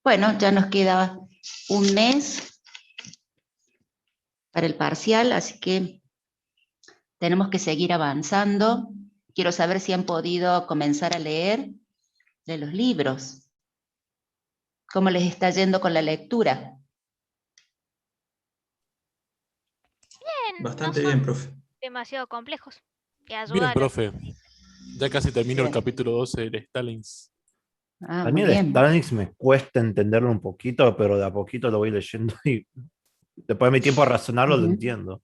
Bueno, ya nos queda un mes para el parcial, así que tenemos que seguir avanzando. Quiero saber si han podido comenzar a leer de los libros. ¿Cómo les está yendo con la lectura? Bien, Bastante no bien, son profe. demasiado complejos. Y Bien, ayudan. profe. Ya casi termino el Bien. capítulo 12 de Stalins. Ah, A muy mí el bien. Stalinx me cuesta entenderlo un poquito, pero de a poquito lo voy leyendo y después de mi tiempo a razonarlo lo Ujú. entiendo.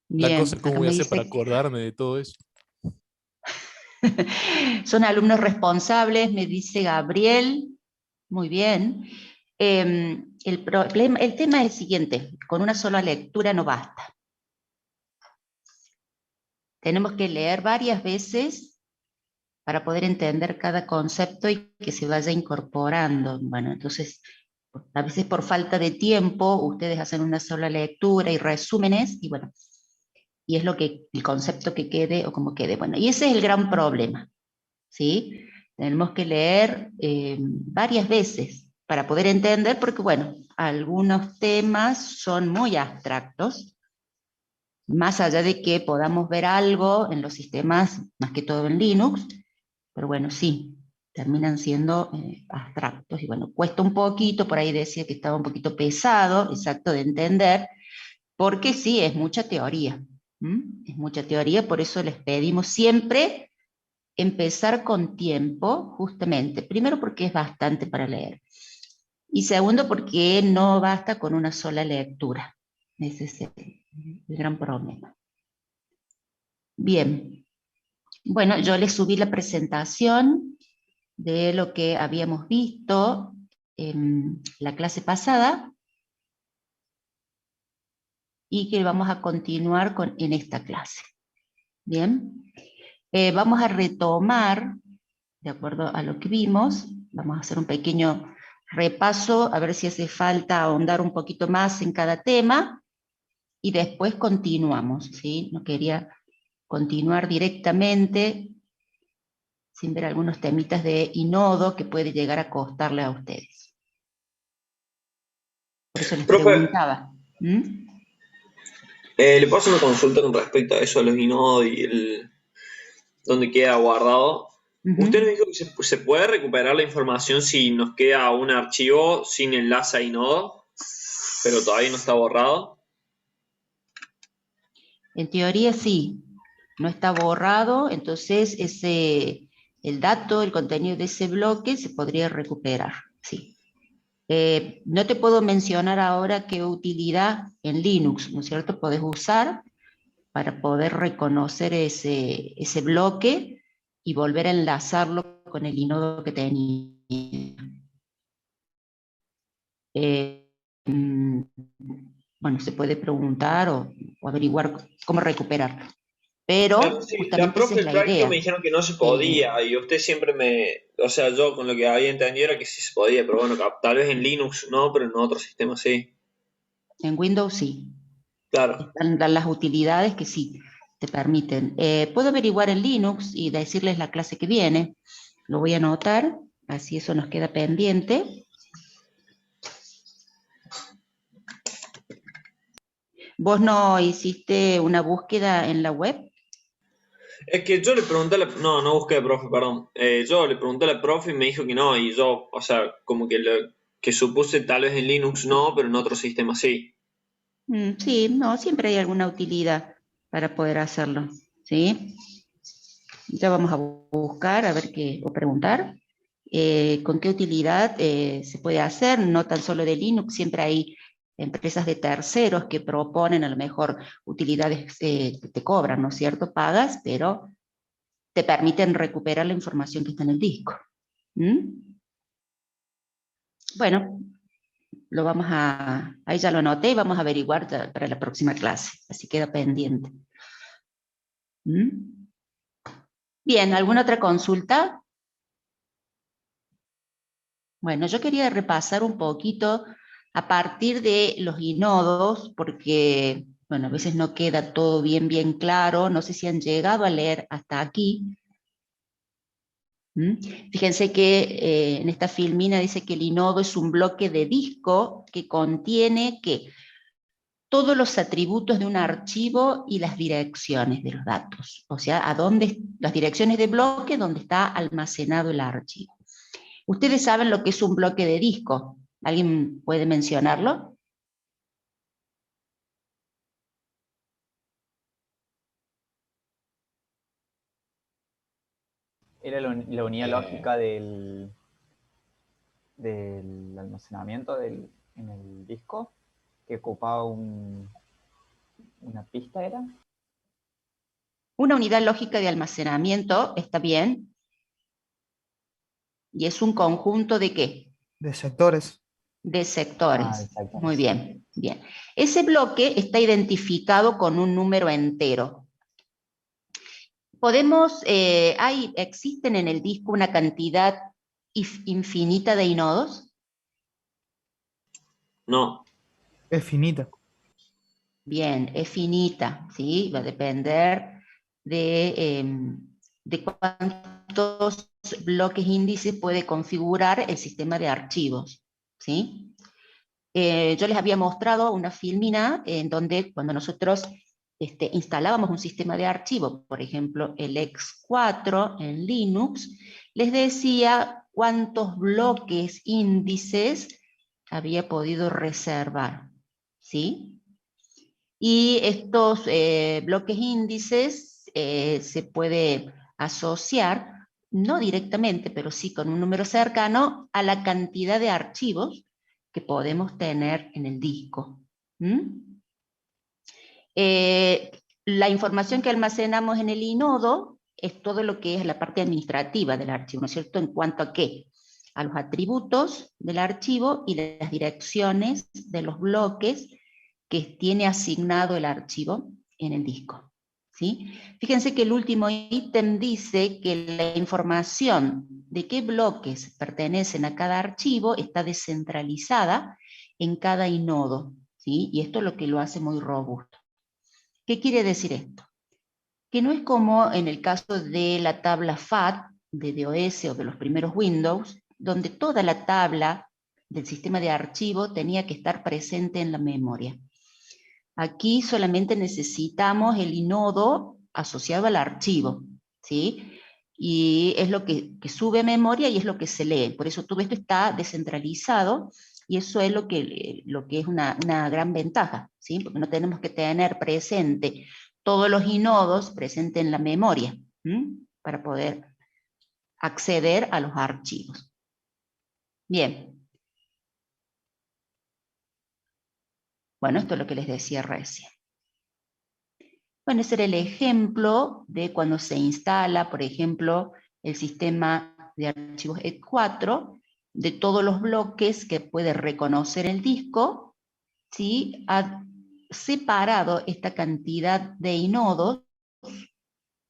La Bien, cosa es cómo acá voy a me hacer para dice acordarme de todo eso. son alumnos responsables, me dice Gabriel. Muy bien. El tema es el siguiente, con una sola lectura no basta. Tenemos que leer varias veces para poder entender cada concepto y que se vaya incorporando. Bueno, entonces, a veces por falta de tiempo, ustedes hacen una sola lectura y resúmenes, y bueno, y es el concepto que quede o como quede. Bueno, y ese es el gran problema, ¿sí? Tenemos que leer varias veces para poder entender, porque bueno, algunos temas son muy abstractos, más allá de que podamos ver algo en los sistemas, más que todo en Linux, pero bueno, sí, terminan siendo abstractos, y bueno, cuesta un poquito, por ahí decía que estaba un poquito pesado, exacto, de entender, porque sí, es mucha teoría, es mucha teoría, por eso les pedimos siempre empezar con tiempo, justamente, primero porque es bastante para leer, y segundo porque no basta con una sola lectura, ese es el gran problema. Bien, bueno, yo les subí la presentación de lo que habíamos visto en la clase pasada y que vamos a continuar en esta clase. Bien, vamos a retomar, de acuerdo a lo que vimos, vamos a hacer un pequeño repaso, a ver si hace falta ahondar un poquito más en cada tema, y después continuamos, ¿sí? No quería continuar directamente sin ver algunos temitas de inodo que puede llegar a costarle a ustedes. Por eso les Profe, preguntaba. ¿le puedo hacer una consulta con respecto a eso, a los inodos y dónde queda guardado? Usted nos dijo que se puede recuperar la información si nos queda un archivo sin enlace a inodo, pero todavía no está borrado. En teoría sí, no está borrado, entonces el dato, el contenido de ese bloque se podría recuperar, sí. No te puedo mencionar ahora qué utilidad en Linux, ¿no es cierto?, podés usar para poder reconocer ese bloque y volver a enlazarlo con el inodo que tenía. Bueno, se puede preguntar o averiguar cómo recuperarlo. Pero Sí, la justamente esa profe es del la práctico me idea. dijeron que no se podía y usted siempre o sea, yo con lo que había entendido era que sí se podía, pero bueno, tal vez en Linux no, pero en otros sistemas sí. En Windows sí. Claro. Están las utilidades que sí te permiten. Puedo averiguar en Linux y decirles la clase que viene. Lo voy a anotar, así eso nos queda pendiente. ¿Vos no hiciste una búsqueda en la web? Es que yo le pregunté a la... No, no busqué a profe, perdón. Yo le pregunté a la profe y me dijo que no, y yo, o sea, como que supuse tal vez en Linux no, pero en otros sistemas sí. Sí, no, siempre hay alguna utilidad para poder hacerlo, ¿sí? Ya vamos a buscar, a ver qué, o preguntar con qué utilidad se puede hacer, no tan solo de Linux, siempre hay empresas de terceros que proponen a lo mejor utilidades que te cobran, ¿no es cierto? Pagas, pero te permiten recuperar la información que está en el disco. Bueno, ahí ya lo anoté y vamos a averiguar para la próxima clase, así queda pendiente. Bien, ¿alguna otra consulta? Bueno, yo quería repasar un poquito a partir de los inodos, porque, bueno, a veces no queda todo bien claro, no sé si han llegado a leer hasta aquí. Fíjense que en esta filmina dice que el inodo es un bloque de disco que contiene ¿qué? Todos los atributos de un archivo y las direcciones de los datos. O sea, las direcciones de bloque donde está almacenado el archivo. ¿Ustedes saben lo que es un bloque de disco? ¿Alguien puede mencionarlo? Era la unidad lógica del almacenamiento en el disco, que ocupaba una pista, ¿era? Una unidad lógica de almacenamiento, está bien. ¿Y es un conjunto de qué? De sectores. De sectores. De sectores. Muy bien, bien. Ese bloque está identificado con un número entero. ¿Existen en el disco una cantidad infinita de inodos? No. Es finita. Bien, es finita, ¿sí? Va a depender de cuántos bloques índices puede configurar el sistema de archivos, ¿sí? Yo les había mostrado una filmina en donde cuando nosotros instalábamos un sistema de archivo, por ejemplo el X4 en Linux, les decía cuántos bloques índices había podido reservar, ¿sí? Y estos bloques índices se puede asociar, no directamente, pero sí con un número cercano a la cantidad de archivos que podemos tener en el disco. La información que almacenamos en el inodo es todo lo que es la parte administrativa del archivo, ¿no es cierto? ¿En cuanto a qué? A los atributos del archivo y las direcciones de los bloques que tiene asignado el archivo en el disco, ¿sí? Fíjense que el último ítem dice que la información de qué bloques pertenecen a cada archivo está descentralizada en cada inodo, ¿sí? Y esto es lo que lo hace muy robusto. ¿Qué quiere decir esto? Que no es como en el caso de la tabla FAT de DOS o de los primeros Windows, donde toda la tabla del sistema de archivo tenía que estar presente en la memoria. Aquí solamente necesitamos el inodo asociado al archivo, ¿sí? Y es lo que sube a memoria y es lo que se lee. Por eso todo esto está descentralizado y eso es lo que es una gran ventaja, ¿sí? Porque no tenemos que tener presente todos los inodos presentes en la memoria, para poder acceder a los archivos. Bien. Bueno, esto es lo que les decía recién. Bueno, ese era el ejemplo de cuando se instala, por ejemplo, el sistema de archivos X4, de todos los bloques que puede reconocer el disco, ¿sí? Ha separado esta cantidad de inodos,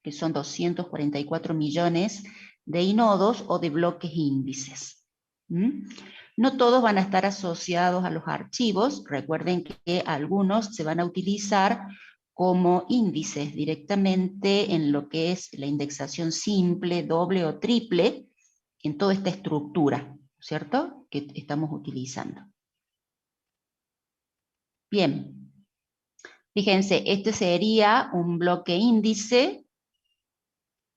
que son 244 millones de inodos o de bloques índices. No todos van a estar asociados a los archivos. Recuerden que algunos se van a utilizar como índices directamente en lo que es la indexación simple, doble o triple, en toda esta estructura, ¿cierto?, que estamos utilizando. Bien. Fíjense, este sería un bloque índice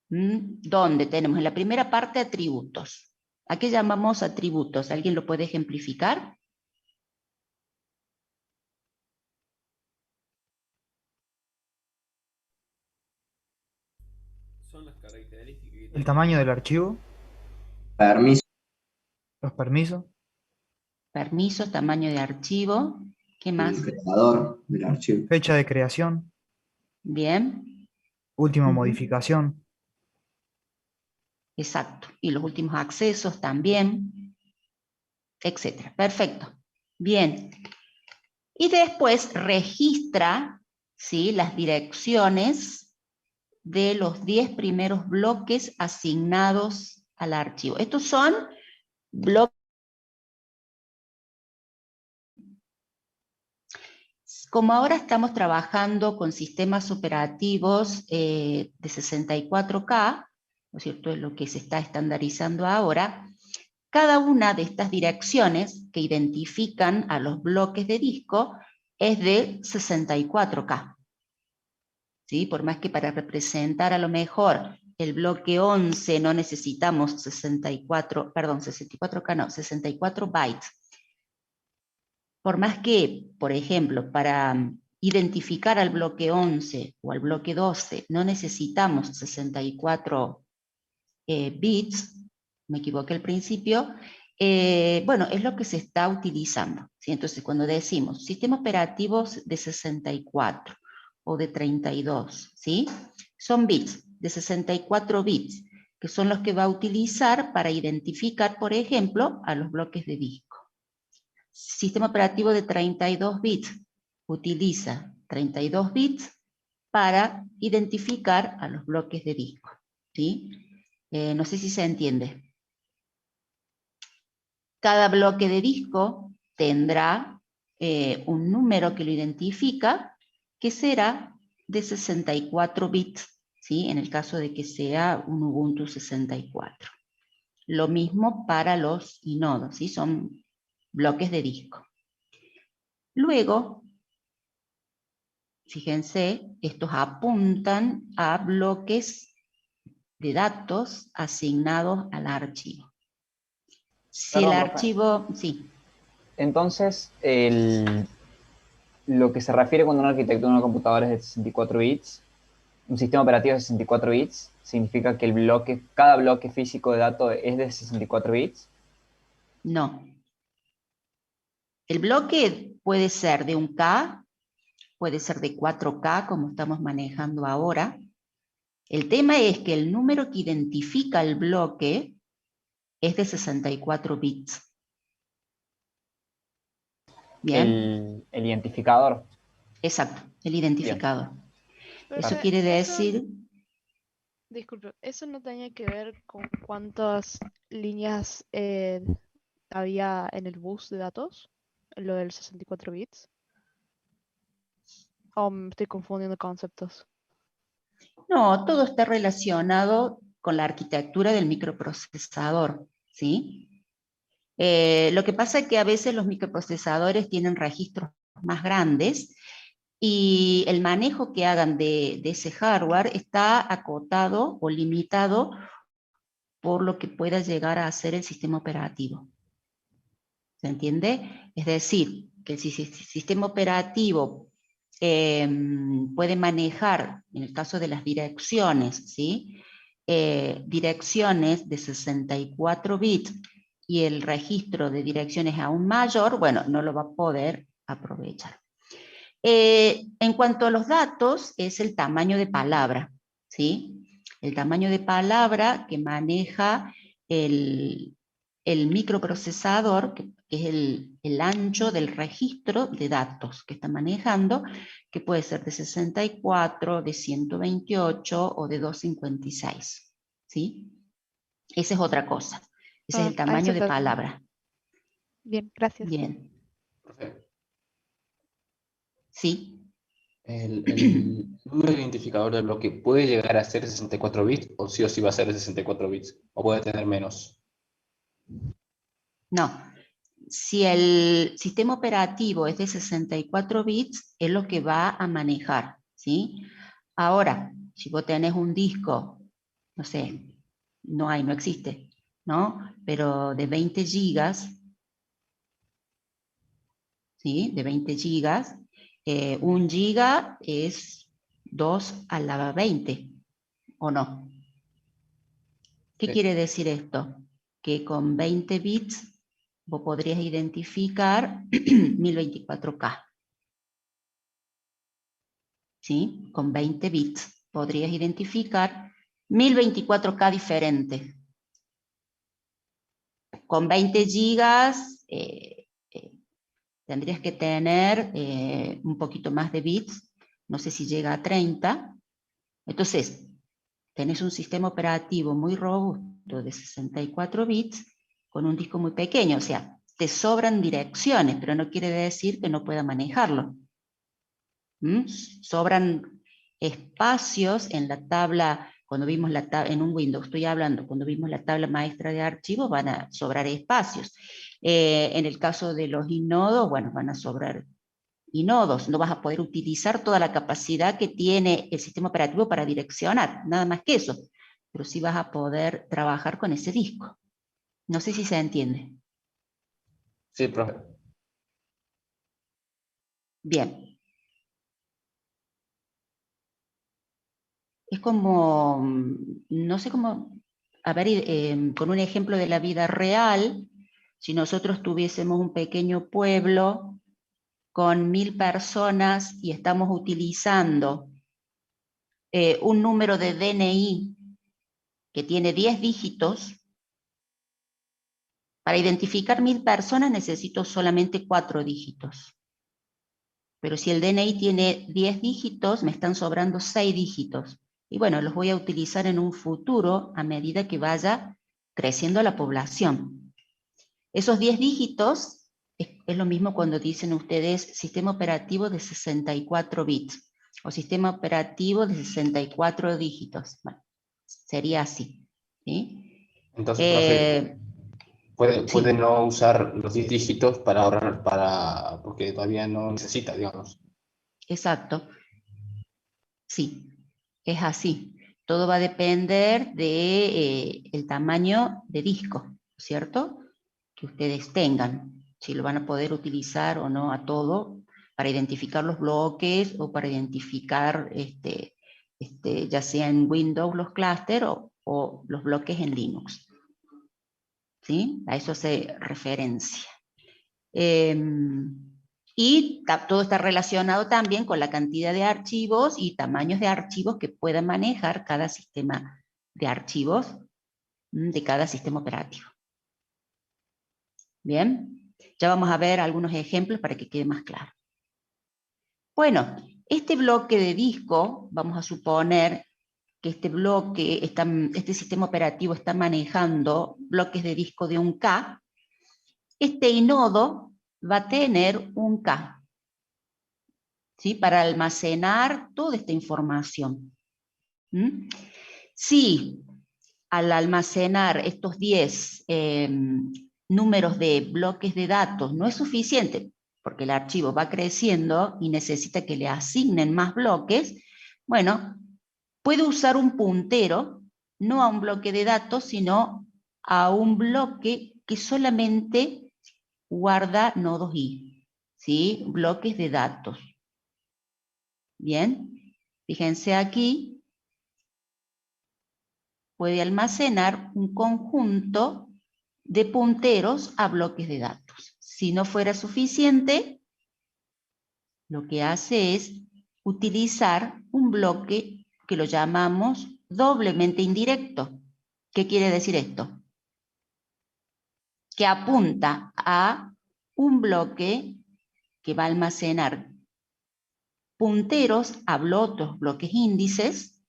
donde tenemos en la primera parte atributos. ¿A qué llamamos atributos? ¿Alguien lo puede ejemplificar? Son las características que El tamaño del archivo. Permiso. Los permisos. Permisos, tamaño de archivo. ¿Qué más? El creador del archivo. Fecha de creación. Bien. Última modificación. Exacto. Y los últimos accesos también, etcétera. Perfecto. Bien. Y después registra, ¿sí?, las direcciones de los 10 primeros bloques asignados al archivo. Estos son bloques. Como ahora estamos trabajando con sistemas operativos de 64K, ¿no es cierto?, es lo que se está estandarizando ahora. Cada una de estas direcciones que identifican a los bloques de disco es de 64K. ¿Sí? Por más que para representar a lo mejor el bloque 11 no necesitamos 64 bytes. Por más que, por ejemplo, para identificar al bloque 11 o al bloque 12 no necesitamos 64 bits, me equivoqué al principio, bueno, es lo que se está utilizando, ¿sí? Entonces, cuando decimos sistemas operativos de 64 o de 32, ¿sí?, son bits de 64 bits, que son los que va a utilizar para identificar, por ejemplo, a los bloques de disco. Sistema operativo de 32 bits utiliza 32 bits para identificar a los bloques de disco, ¿sí? No sé si se entiende. Cada bloque de disco tendrá un número que lo identifica, que será de 64 bits, ¿sí?, en el caso de que sea un Ubuntu 64. Lo mismo para los inodos, ¿sí?, son bloques de disco. Luego, fíjense, estos apuntan a bloques de datos asignados al archivo. Si Perdón, el profe. archivo, sí. Entonces, lo que se refiere cuando una arquitectura de una computadora es de 64 bits, un sistema operativo de 64 bits, significa que cada bloque físico de datos es de 64 bits. No. El bloque puede ser de 1K, puede ser de 4K, como estamos manejando ahora. El tema es que el número que identifica el bloque es de 64 bits. ¿Bien? El identificador. Exacto, el identificador. Eso Profe, quiere decir... disculpe, ¿eso no tenía que ver con cuántas líneas había en el bus de datos? Lo del 64 bits. ¿O me estoy confundiendo conceptos? No, todo está relacionado con la arquitectura del microprocesador, ¿sí? Lo que pasa es que a veces los microprocesadores tienen registros más grandes y el manejo que hagan de ese hardware está acotado o limitado por lo que pueda llegar a ser el sistema operativo. ¿Se entiende? Es decir, que el sistema operativo puede manejar, en el caso de las direcciones, ¿sí?, direcciones de 64 bits y el registro de direcciones aún mayor, bueno, no lo va a poder aprovechar. En cuanto a los datos, es el tamaño de palabra, ¿sí? El tamaño de palabra que maneja el microprocesador, que es el ancho del registro de datos que está manejando, que puede ser de 64, de 128 o de 256, ¿sí? Esa es otra cosa. Ese es el tamaño de palabra. Bien, gracias. Bien. Profe, Sí. ¿el número de identificador del bloque puede llegar a ser 64 bits o sí va a ser de 64 bits? ¿O puede tener menos? No. Si el sistema operativo es de 64 bits, es lo que va a manejar, ¿sí? Ahora, si vos tenés un disco, no sé, no existe, ¿no? Pero de 20 gigas, ¿sí? De 20 gigas, 1 giga es 2 a la 20, ¿o no? ¿Qué quiere decir esto? Que con 20 bits vos podrías identificar 1024K. ¿Sí? Con 20 bits podrías identificar 1024K diferentes. Con 20 gigas tendrías que tener un poquito más de bits, no sé si llega a 30. Entonces, tenés un sistema operativo muy robusto de 64 bits con un disco muy pequeño, o sea, te sobran direcciones, pero no quiere decir que no pueda manejarlo. Sobran espacios en la tabla cuando vimos en un Windows, estoy hablando, cuando vimos la tabla maestra de archivos, van a sobrar espacios. En el caso de los inodos, bueno, van a sobrar inodos. No vas a poder utilizar toda la capacidad que tiene el sistema operativo para direccionar, nada más que eso. Pero sí vas a poder trabajar con ese disco. No sé si se entiende. Sí, profe. Bien. Es como, no sé cómo, a ver, con un ejemplo de la vida real, si nosotros tuviésemos un pequeño pueblo con 1000 personas y estamos utilizando un número de DNI que tiene 10 dígitos, para identificar 1000 personas necesito solamente 4 dígitos. Pero si el DNI tiene 10 dígitos, me están sobrando 6 dígitos. Y bueno, los voy a utilizar en un futuro a medida que vaya creciendo la población. Esos 10 dígitos es lo mismo cuando dicen ustedes sistema operativo de 64 bits o sistema operativo de 64 dígitos. Bueno, sería así. ¿Sí? Entonces, profe, puede Sí. no usar los 10 dígitos para ahorrar, porque todavía no necesita, digamos. Exacto. Sí, es así. Todo va a depender de el tamaño de disco, ¿cierto? Que ustedes tengan. Si lo van a poder utilizar o no a todo para identificar los bloques o para identificar ya sea en Windows los clústeres o los bloques en Linux. ¿Sí? A eso hace referencia. Y todo está relacionado también con la cantidad de archivos y tamaños de archivos que pueda manejar cada sistema de archivos de cada sistema operativo. Bien, ya vamos a ver algunos ejemplos para que quede más claro. Bueno, este bloque de disco, vamos a suponer que este sistema operativo está manejando bloques de disco de 1K. Este inodo va a tener 1K, ¿sí? Para almacenar toda esta información. Si al almacenar estos 10 números de bloques de datos no es suficiente, porque el archivo va creciendo y necesita que le asignen más bloques, bueno, puede usar un puntero, no a un bloque de datos, sino a un bloque que solamente guarda nodos I, ¿sí? Bloques de datos. Bien, fíjense aquí, puede almacenar un conjunto de punteros a bloques de datos. Si no fuera suficiente, lo que hace es utilizar un bloque que lo llamamos doblemente indirecto. ¿Qué quiere decir esto? Que apunta a un bloque que va a almacenar punteros a otros bloques índices,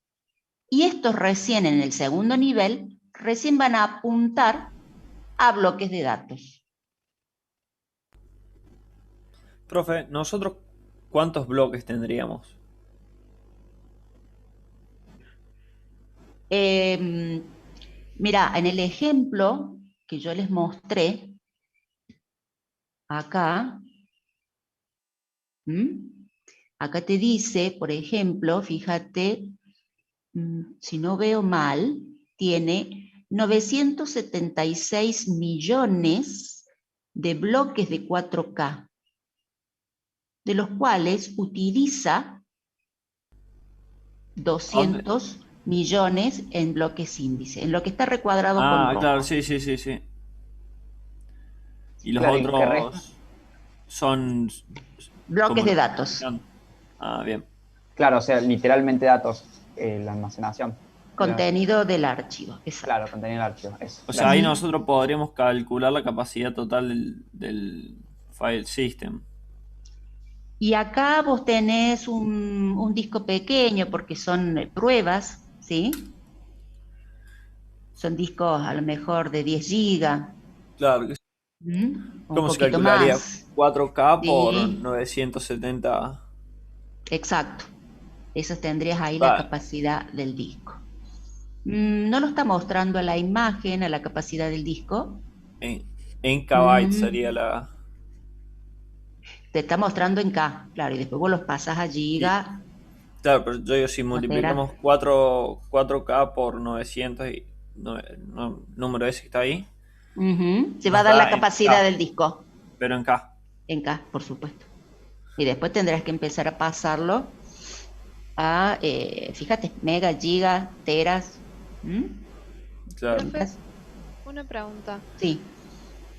y estos recién en el segundo nivel, recién van a apuntar a bloques de datos. Profe, ¿nosotros cuántos bloques tendríamos? Mira, en el ejemplo que yo les mostré, acá, acá te dice, por ejemplo, fíjate, si no veo mal, tiene 976 millones de bloques de 4K, de los cuales utiliza 200 millones en bloques índice, en lo que está recuadrado con rojo. Claro, sí. Y los Claro, otros son bloques de datos. Bien. Claro, o sea, literalmente datos, la almacenación. Contenido del archivo. Exacto. Claro, contenido del archivo. Eso. O sea, ahí nosotros podríamos calcular la capacidad total del file system. Y acá vos tenés un disco pequeño porque son pruebas, ¿sí? Son discos a lo mejor de 10 GB. Claro. ¿Cómo se calcularía? Más. 4K por 970. Exacto. Eso tendrías ahí la capacidad del disco. No lo está mostrando a la imagen, a la capacidad del disco. En KB sería la... Te está mostrando en K, claro, y después vos los pasas a giga. Claro, pero yo digo, si o multiplicamos tera. 4K por 900 y número ese que está ahí, Se va a nos dar la da en capacidad K, del disco. pero en K. En K, por supuesto. Y después tendrás que empezar a pasarlo a, fíjate, mega, giga, teras. Claro. Profe, una pregunta. Sí.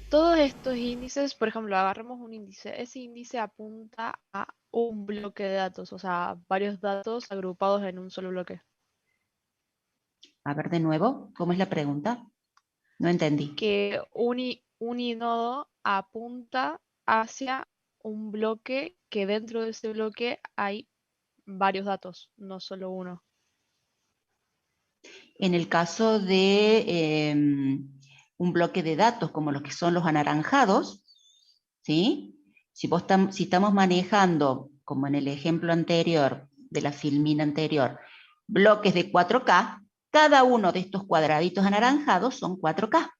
Todos estos índices, por ejemplo, agarramos un índice. Ese índice apunta a un bloque de datos, o sea, varios datos agrupados en un solo bloque. A ver de nuevo, ¿cómo es la pregunta? No entendí. Que un inodo apunta hacia un bloque que dentro de ese bloque hay varios datos, no solo uno. En el caso de un bloque de datos como los que son los anaranjados, ¿sí? Si estamos manejando, como en el ejemplo anterior, de la filmina anterior, bloques de 4K, cada uno de estos cuadraditos anaranjados son 4K.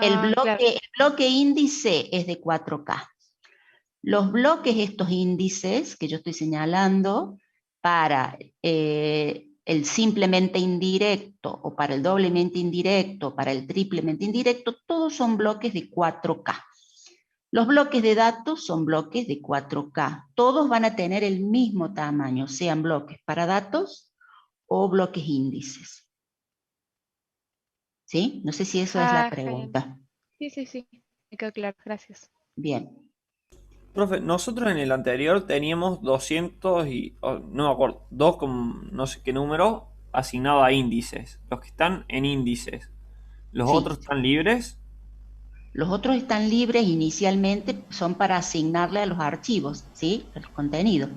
El Claro. bloque índice es de 4K. Los bloques, estos índices que yo estoy señalando, para el simplemente indirecto, o para el doblemente indirecto, para el triplemente indirecto, todos son bloques de 4K. Los bloques de datos son bloques de 4K. Todos van a tener el mismo tamaño, sean bloques para datos o bloques índices. ¿Sí? No sé si eso es la Genial. pregunta. Sí, me quedó claro, gracias. Bien. Profe, nosotros en el anterior teníamos 200 y, no me acuerdo, 2 con no sé qué número asignado a índices. Los que están en índices, ¿los Sí. otros están libres? Los otros están libres inicialmente, son para asignarle a los archivos, ¿sí? El contenido.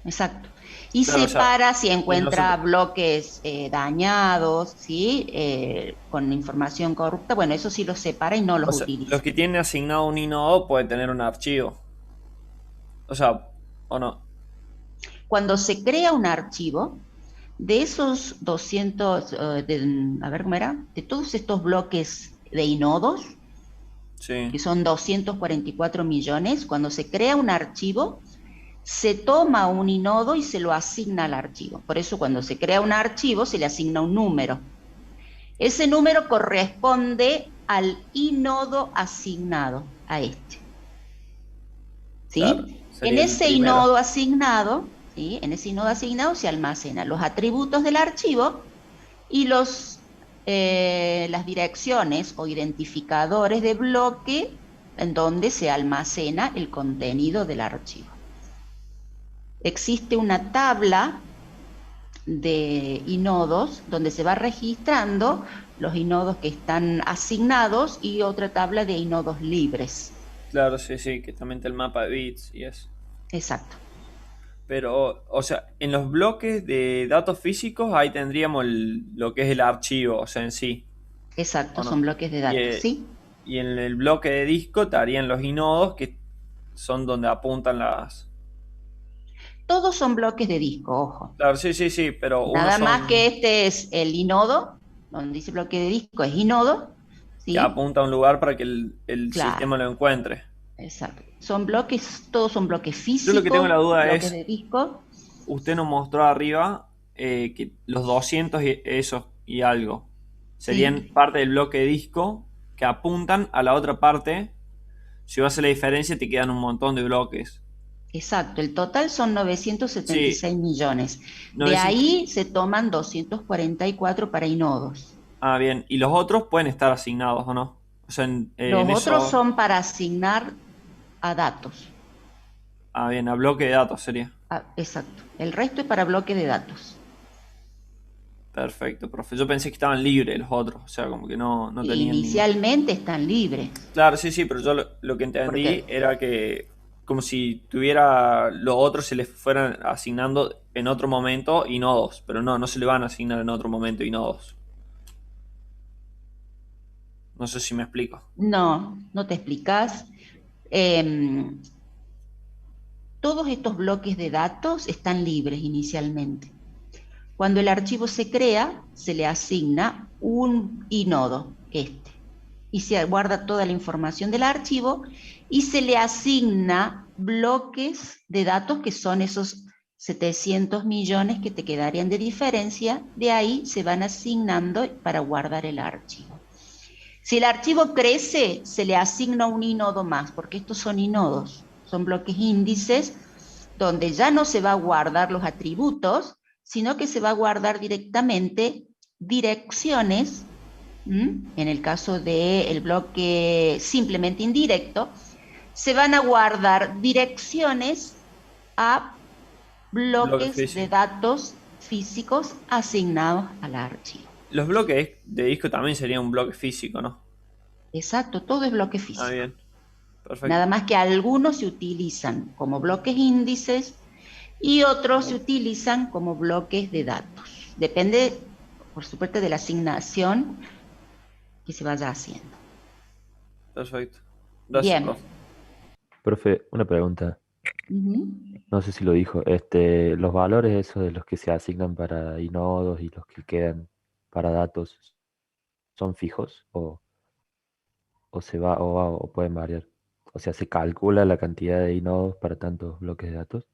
Exacto. Y Claro, separa si encuentra nosotros... bloques dañados, ¿sí? Con información corrupta. Bueno, eso sí los separa y no los O sea, utiliza. los que tienen asignado un inodo pueden tener un archivo. O sea, ¿o no? Cuando se crea un archivo, de esos 200, a ver cómo era, de todos estos bloques de inodos, Sí. que son 244 millones, cuando se crea un archivo, se toma un inodo y se lo asigna al archivo. Por eso cuando se crea un archivo se le asigna un número. Ese número corresponde al inodo asignado a este. ¿Sí? Claro, En sería el ese primero. inodo asignado, ¿sí? En ese inodo asignado se almacenan los atributos del archivo y las direcciones o identificadores de bloque en donde se almacena el contenido del archivo. Existe una tabla de inodos donde se va registrando los inodos que están asignados y otra tabla de inodos libres. Claro, sí, que también está el mapa de bits y eso. Exacto. Pero, o sea, en los bloques de datos físicos ahí tendríamos lo que es el archivo, o sea, en sí. Exacto, ¿O no? son bloques de datos, ¿sí? Y en el bloque de disco estarían los inodos que son donde apuntan las... Todos son bloques de disco, ojo. Claro, sí, pero Nada unos más son que este es el inodo, donde dice bloque de disco es inodo, ¿sí? que apunta a un lugar para que el Claro. sistema lo encuentre. Exacto. Son bloques, todos son bloques Yo físicos, lo que tengo la duda bloques es, de disco. usted nos mostró arriba que los 200 y esos y algo serían Sí. parte del bloque de disco que apuntan a la otra parte. Si vas a hacer la diferencia te quedan un montón de bloques. Exacto, el total son 976 millones. De 900. ahí se toman 244 para inodos. Ah, bien. ¿Y los otros pueden estar asignados o no? O sea, Los en otros eso... son para asignar a datos. Ah, bien, a bloque de datos sería. Exacto. El resto es para bloque de datos. Perfecto, profe. Yo pensé que estaban libres los otros. O sea, como que no tenían... Inicialmente están libres. Claro, sí, pero yo lo que entendí era que como si tuviera los otros se les fueran asignando en otro momento y nodos, pero no se le van a asignar en otro momento y nodos. No sé si me explico. No, no te explicas. Todos estos bloques de datos están libres inicialmente. Cuando el archivo se crea, se le asigna un inodo, y se guarda toda la información del archivo, y se le asigna bloques de datos que son esos 700 millones que te quedarían de diferencia, de ahí se van asignando para guardar el archivo. Si el archivo crece, se le asigna un inodo más, porque estos son inodos, son bloques índices, donde ya no se va a guardar los atributos, sino que se va a guardar directamente direcciones, en el caso del bloque simplemente indirecto, se van a guardar direcciones a bloques de datos físicos asignados al archivo. Los bloques de disco también serían un bloque físico, ¿no? Exacto, todo es bloque físico. Ah, bien. Perfecto. Nada más que algunos se utilizan como bloques índices y otros se utilizan como bloques de datos. Depende, por supuesto, de la asignación que se vaya haciendo. Perfecto. Gracias, Bien. Profe, una pregunta. Ujú. No sé si lo dijo. Los valores esos de los que se asignan para inodos y los que quedan para datos, ¿son fijos o o pueden variar? O sea, ¿se calcula la cantidad de inodos para tantos bloques de datos?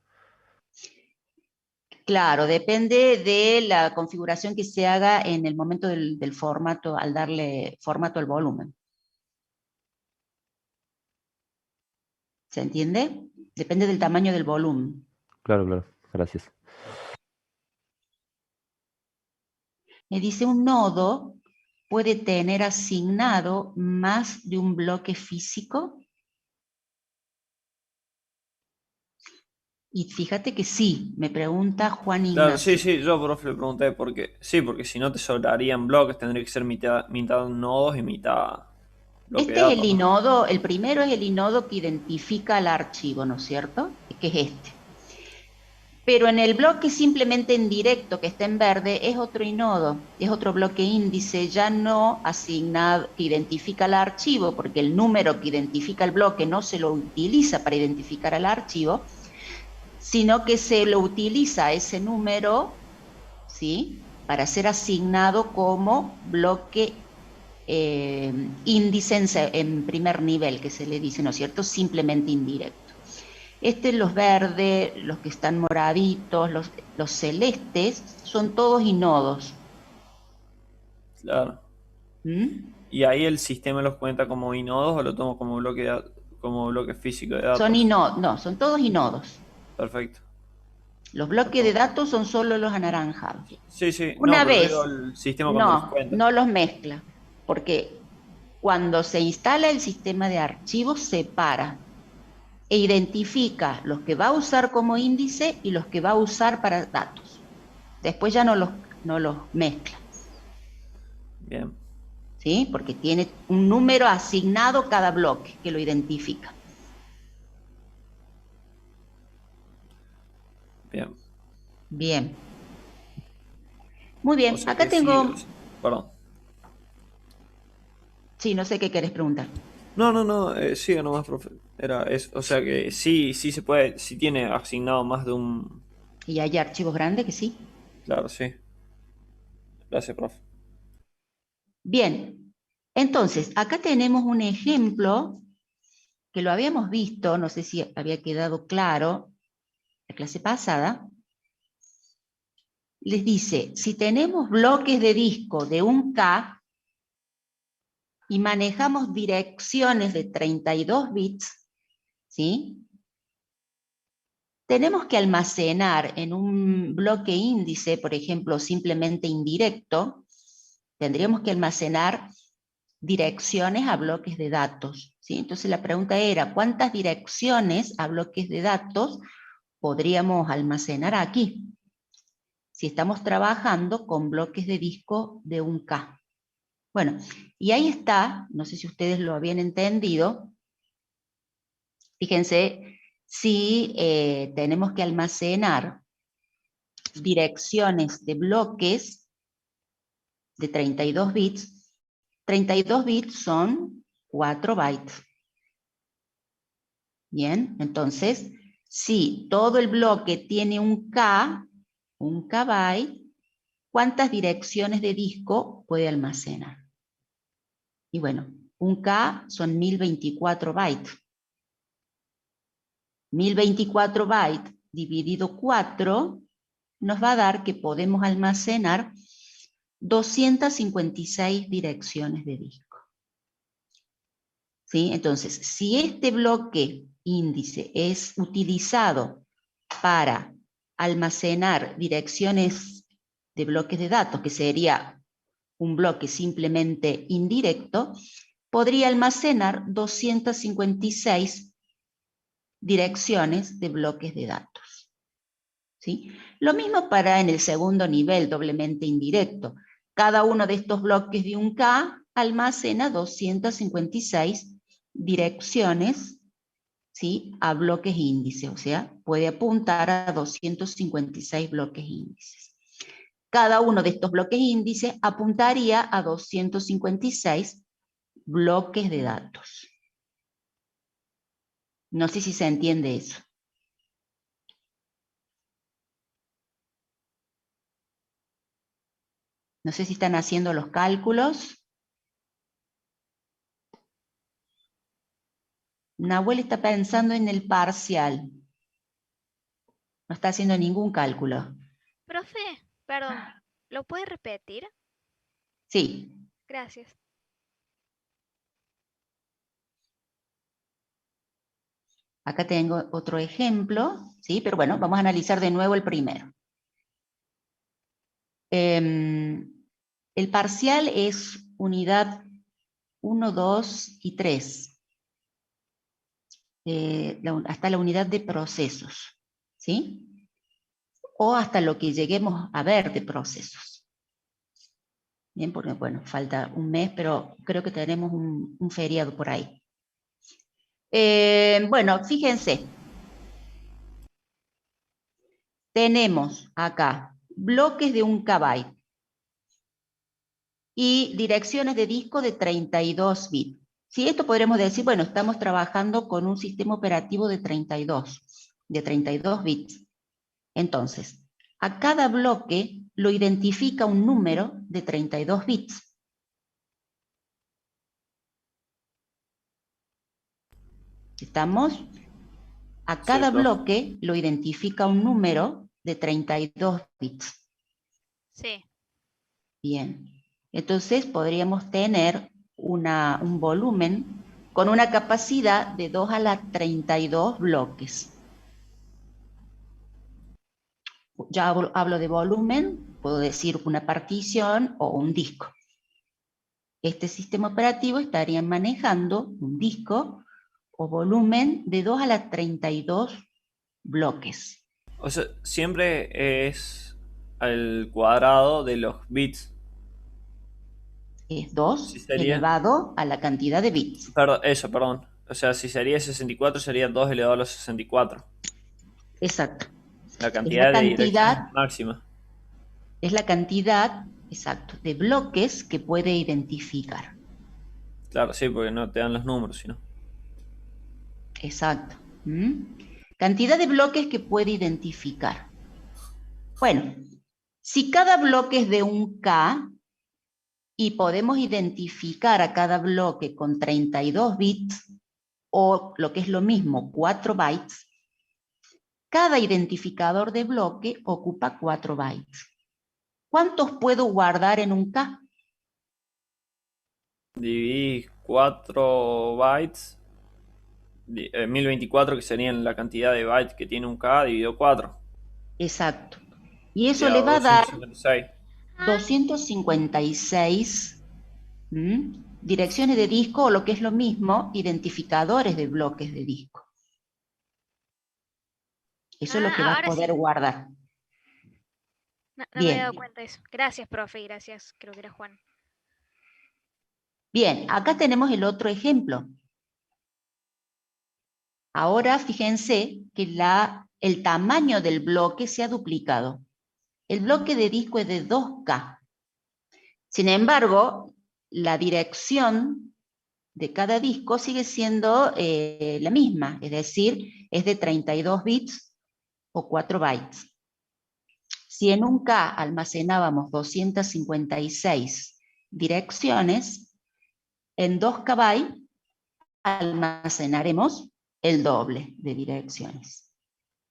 Claro, depende de la configuración que se haga en el momento del formato, al darle formato al volumen. ¿Se entiende? Depende del tamaño del volumen. Claro, claro. Gracias. Me dice, un nodo puede tener asignado más de un bloque físico. Y fíjate que sí, me pregunta Juan Ignacio. Claro, sí, yo, profe, le pregunté porque sí, porque si no te sobrarían bloques, tendría que ser mitad nodos y mitad bloque de Este es datos, el ¿no? inodo, el primero es el inodo que identifica el archivo, ¿no es cierto? Que es este. Pero en el bloque simplemente en directo, que está en verde, es otro inodo, es otro bloque índice, ya no asignado, que identifica el archivo, porque el número que identifica el bloque no se lo utiliza para identificar al archivo, sino que se lo utiliza ese número, ¿sí?, para ser asignado como bloque índice en primer nivel, que se le dice, ¿no es cierto?, simplemente indirecto. Los verdes, los que están moraditos, los celestes, son todos inodos. Claro. ¿Mm? ¿Y ahí el sistema los cuenta como inodos o lo tomo como bloque físico de datos? Son inodos, no, son todos inodos. Perfecto. Los bloques de datos son solo los anaranjados. Sí. Una No, pero vez, digo el sistema cuando los cuenta. no los mezcla, porque cuando se instala el sistema de archivos, separa e identifica los que va a usar como índice y los que va a usar para datos. Después ya no los mezcla. Bien. ¿Sí? Porque tiene un número asignado cada bloque que lo identifica. Bien. Bien. Muy bien, O sea acá que tengo... sí, perdón. Sí, no sé qué querés preguntar. No, siga nomás, profe. O sea que sí se puede, si tiene asignado más de un... ¿Y hay archivos grandes que sí? Claro, sí. Gracias, profe. Bien, entonces, acá tenemos un ejemplo que lo habíamos visto, no sé si había quedado claro la clase pasada. Les dice, si tenemos bloques de disco de 1K y manejamos direcciones de 32 bits, ¿sí?, tenemos que almacenar en un bloque índice, por ejemplo, simplemente indirecto, tendríamos que almacenar direcciones a bloques de datos, ¿sí? Entonces la pregunta era, ¿cuántas direcciones a bloques de datos podríamos almacenar aquí? Si estamos trabajando con bloques de disco de 1K. Bueno, y ahí está, no sé si ustedes lo habían entendido, fíjense, si tenemos que almacenar direcciones de bloques de 32 bits, 32 bits son 4 bytes. Bien, entonces, si todo el bloque tiene un K byte, ¿cuántas direcciones de disco puede almacenar? Y bueno, un K son 1024 bytes. 1024 bytes dividido 4 nos va a dar que podemos almacenar 256 direcciones de disco. ¿Sí? Entonces, si este bloque índice es utilizado para almacenar direcciones de bloques de datos, que sería un bloque simplemente indirecto, podría almacenar 256 direcciones de bloques de datos. ¿Sí? Lo mismo para en el segundo nivel, doblemente indirecto. Cada uno de estos bloques de un K almacena 256 direcciones, ¿sí?, a bloques índices, o sea, puede apuntar a 256 bloques índices. Cada uno de estos bloques índices apuntaría a 256 bloques de datos. No sé si se entiende eso. No sé si están haciendo los cálculos. Nahuel está pensando en el parcial. No está haciendo ningún cálculo. Profe, perdón, ¿lo puede repetir? Sí. Gracias. Acá tengo otro ejemplo, ¿sí? Pero bueno, vamos a analizar de nuevo el primero. El parcial es unidad 1, 2 y 3. Hasta la unidad de procesos, ¿sí? O hasta lo que lleguemos a ver de procesos. Bien, porque bueno, falta un mes, pero creo que tenemos un feriado por ahí. Bueno, fíjense. Tenemos acá bloques de 1 KB y direcciones de disco de 32 bits. Si esto podremos decir, bueno, estamos trabajando con un sistema operativo de 32 bits. Entonces, a cada bloque lo identifica un número de 32 bits. ¿Estamos? A cada bloque lo identifica un número de 32 bits. Sí. Bien. Entonces podríamos tener un volumen con una capacidad de 2 a la 32 bloques. Ya hablo de volumen, puedo decir una partición o un disco. Este sistema operativo estaría manejando un disco o volumen de 2 a la 32 bloques. O sea, siempre es al cuadrado de los bits. Es 2 Sí, sería. elevado a la cantidad de bits. Perdón. O sea, si sería 64, sería 2 elevado a los 64. Exacto. La cantidad de direcciones máxima. Es la cantidad, exacto, de bloques que puede identificar. Claro, sí, porque no te dan los números, sino. Exacto. Cantidad de bloques que puede identificar. Bueno, si cada bloque es de 1 K y podemos identificar a cada bloque con 32 bits, o lo que es lo mismo, 4 bytes, cada identificador de bloque ocupa 4 bytes. ¿Cuántos puedo guardar en 1 K? Dividí 4 bytes. 1024, que serían la cantidad de bytes que tiene un K, dividido 4. Exacto. Y eso Ya, le va a dar 256. 256 direcciones de disco, o lo que es lo mismo, identificadores de bloques de disco. Eso es lo que vas a poder guardar. No me había dado cuenta de eso. Gracias, profe, y gracias, creo que era Juan. Bien, acá tenemos el otro ejemplo. Ahora fíjense que el tamaño del bloque se ha duplicado. El bloque de disco es de 2K. Sin embargo, la dirección de cada disco sigue siendo la misma, es decir, es de 32 bits o 4 bytes. Si en un K almacenábamos 256 direcciones, en 2 KB almacenaremos el doble de direcciones.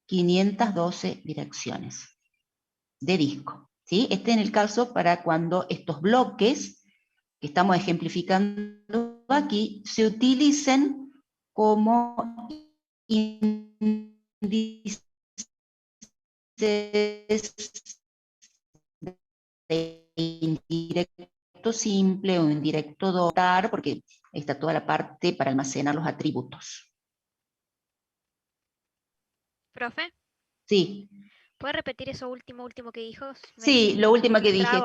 512 direcciones de disco. ¿Sí? Este en el caso para cuando estos bloques que estamos ejemplificando aquí se utilicen como índices de indirecto simple o indirecto dotar, porque está toda la parte para almacenar los atributos. ¿Profe? Sí. ¿Puede repetir eso último que dijo? Sí, lo último que dije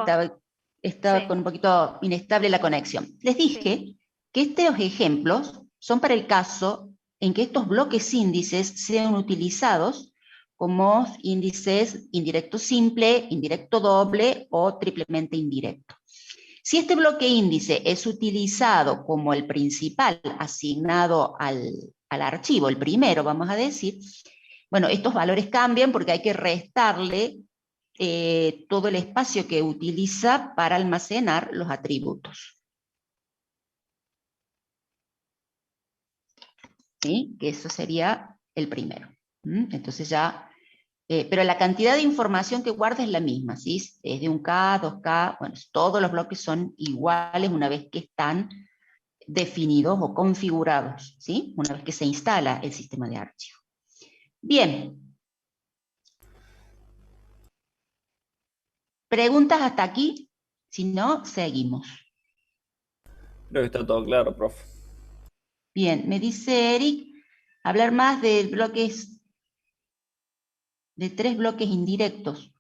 estaba Sí. con un poquito inestable la conexión. Les dije que estos ejemplos son para el caso en que estos bloques índices sean utilizados como índices indirecto simple, indirecto doble o triplemente indirecto. Si este bloque índice es utilizado como el principal asignado al archivo, el primero vamos a decir, bueno, estos valores cambian porque hay que restarle todo el espacio que utiliza para almacenar los atributos. ¿Sí? Que eso sería el primero. Entonces ya, pero la cantidad de información que guarda es la misma, ¿sí? Es de 1K, 2K, bueno, todos los bloques son iguales una vez que están definidos o configurados, ¿sí? Una vez que se instala el sistema de archivo. Bien. ¿Preguntas hasta aquí? Si no, seguimos. Creo que está todo claro, profe. Bien, me dice Eric, hablar más de bloques, de 3 bloques indirectos.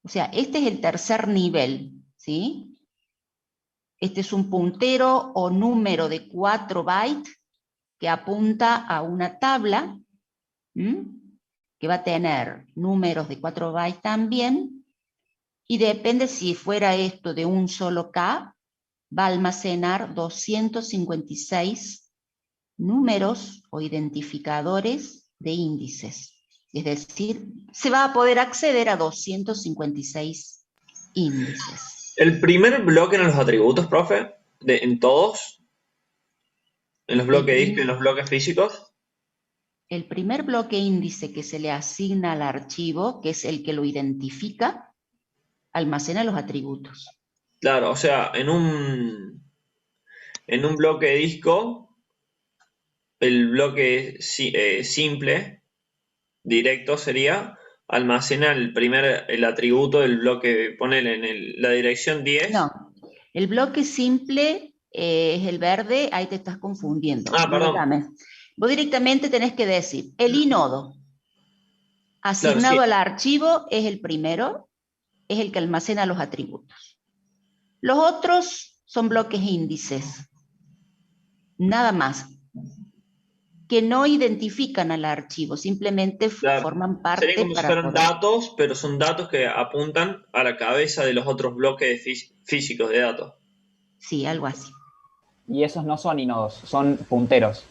O sea, este es el tercer nivel, ¿sí? Este es un puntero o número de 4 bytes que apunta a una tabla, que va a tener números de 4 bytes también, y depende si fuera esto de un solo K, va a almacenar 256 números o identificadores de índices. Es decir, se va a poder acceder a 256 índices. ¿El primer bloque en los atributos, profe? ¿En todos? ¿En los bloques disco y en los bloques físicos? El primer bloque índice que se le asigna al archivo, que es el que lo identifica, almacena los atributos. Claro, o sea, en un bloque disco, el bloque simple, directo sería, almacena el atributo del bloque, ponele en la dirección 10. No, el bloque simple es el verde, ahí te estás confundiendo. Ah, no perdón. lo llames. Vos directamente tenés que decir, el inodo asignado Claro, sí. al archivo es el primero, es el que almacena los atributos. Los otros son bloques índices, nada más, que no identifican al archivo, simplemente Claro. forman parte Sería como si para fueran poder... datos, pero son datos que apuntan a la cabeza de los otros bloques físicos de datos. Sí, algo así. Y esos no son inodos, son punteros,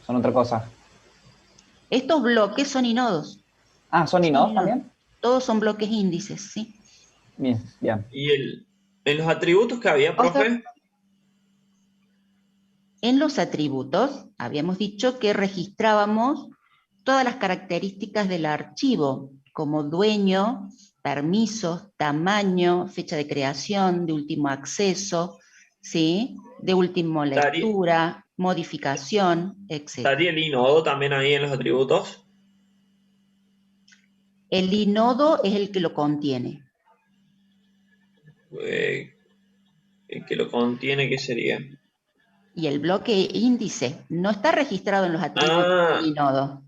son otra cosa. Estos bloques son inodos. Ah, ¿son inodos también? Todos son bloques índices, sí. Bien, bien. ¿Y en los atributos que había, profe? En los atributos habíamos dicho que registrábamos todas las características del archivo, como dueño, permisos, tamaño, fecha de creación, de último acceso, ¿sí? De última lectura, modificación, etc. ¿Estaría el inodo también ahí en los atributos? El inodo es el que lo contiene. El que lo contiene, ¿qué sería? Y el bloque índice no está registrado en los atributos del inodo.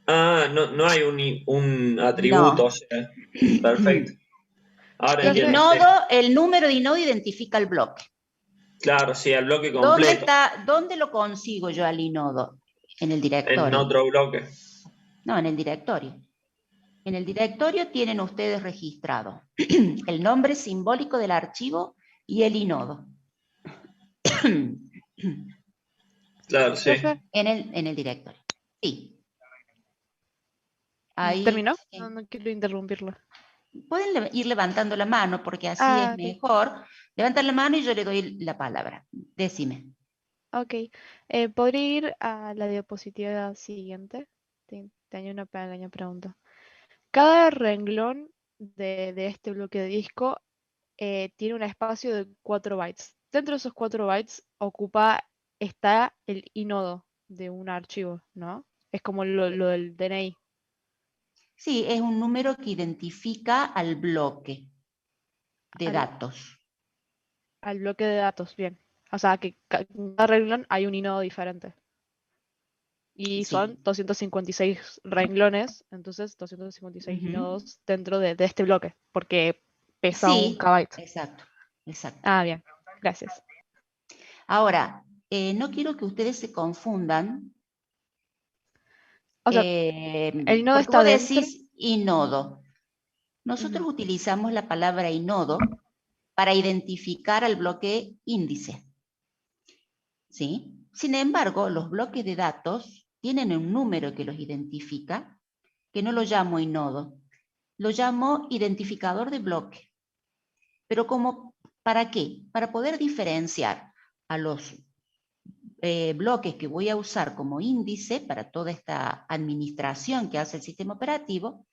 Ah, no hay un atributo, No. o sea, perfecto. Ahora El inodo, el número de inodo identifica el bloque. Claro, sí, el bloque completo. ¿Dónde lo consigo yo al inodo? En el directorio. En otro bloque. No, en el directorio. En el directorio tienen ustedes registrado el nombre simbólico del archivo y el inodo. Claro, sí. En el directorio. Sí. Ahí, ¿Terminó? No quiero interrumpirlo. Pueden ir levantando la mano porque así es Ok. mejor. Levantan la mano y yo le doy la palabra. Decime. Ok. ¿Podría ir a la diapositiva siguiente? Tenía una pequeña pregunta. Cada renglón de este bloque de disco tiene un espacio de 4 bytes. Dentro de esos 4 bytes está el inodo de un archivo, ¿no? Es como lo del DNI. Sí, es un número que identifica al bloque de Al, datos. al bloque de datos, bien. O sea, que en cada renglón hay un inodo diferente. Y son Sí. 256 renglones, entonces 256 Ujú. inodos dentro de este bloque, porque pesa un Sí, kbyte. exacto, exacto. Ah, bien, gracias. Ahora, no quiero que ustedes se confundan, O sea, el nodo porque está vos dentro. decís inodo. Nosotros Ujú. utilizamos la palabra inodo para identificar al bloque índice. ¿Sí? Sin embargo, los bloques de datos tienen un número que los identifica, que no lo llamo inodo, lo llamo identificador de bloque. Pero ¿para qué? Para poder diferenciar a los bloques que voy a usar como índice para toda esta administración que hace el sistema operativo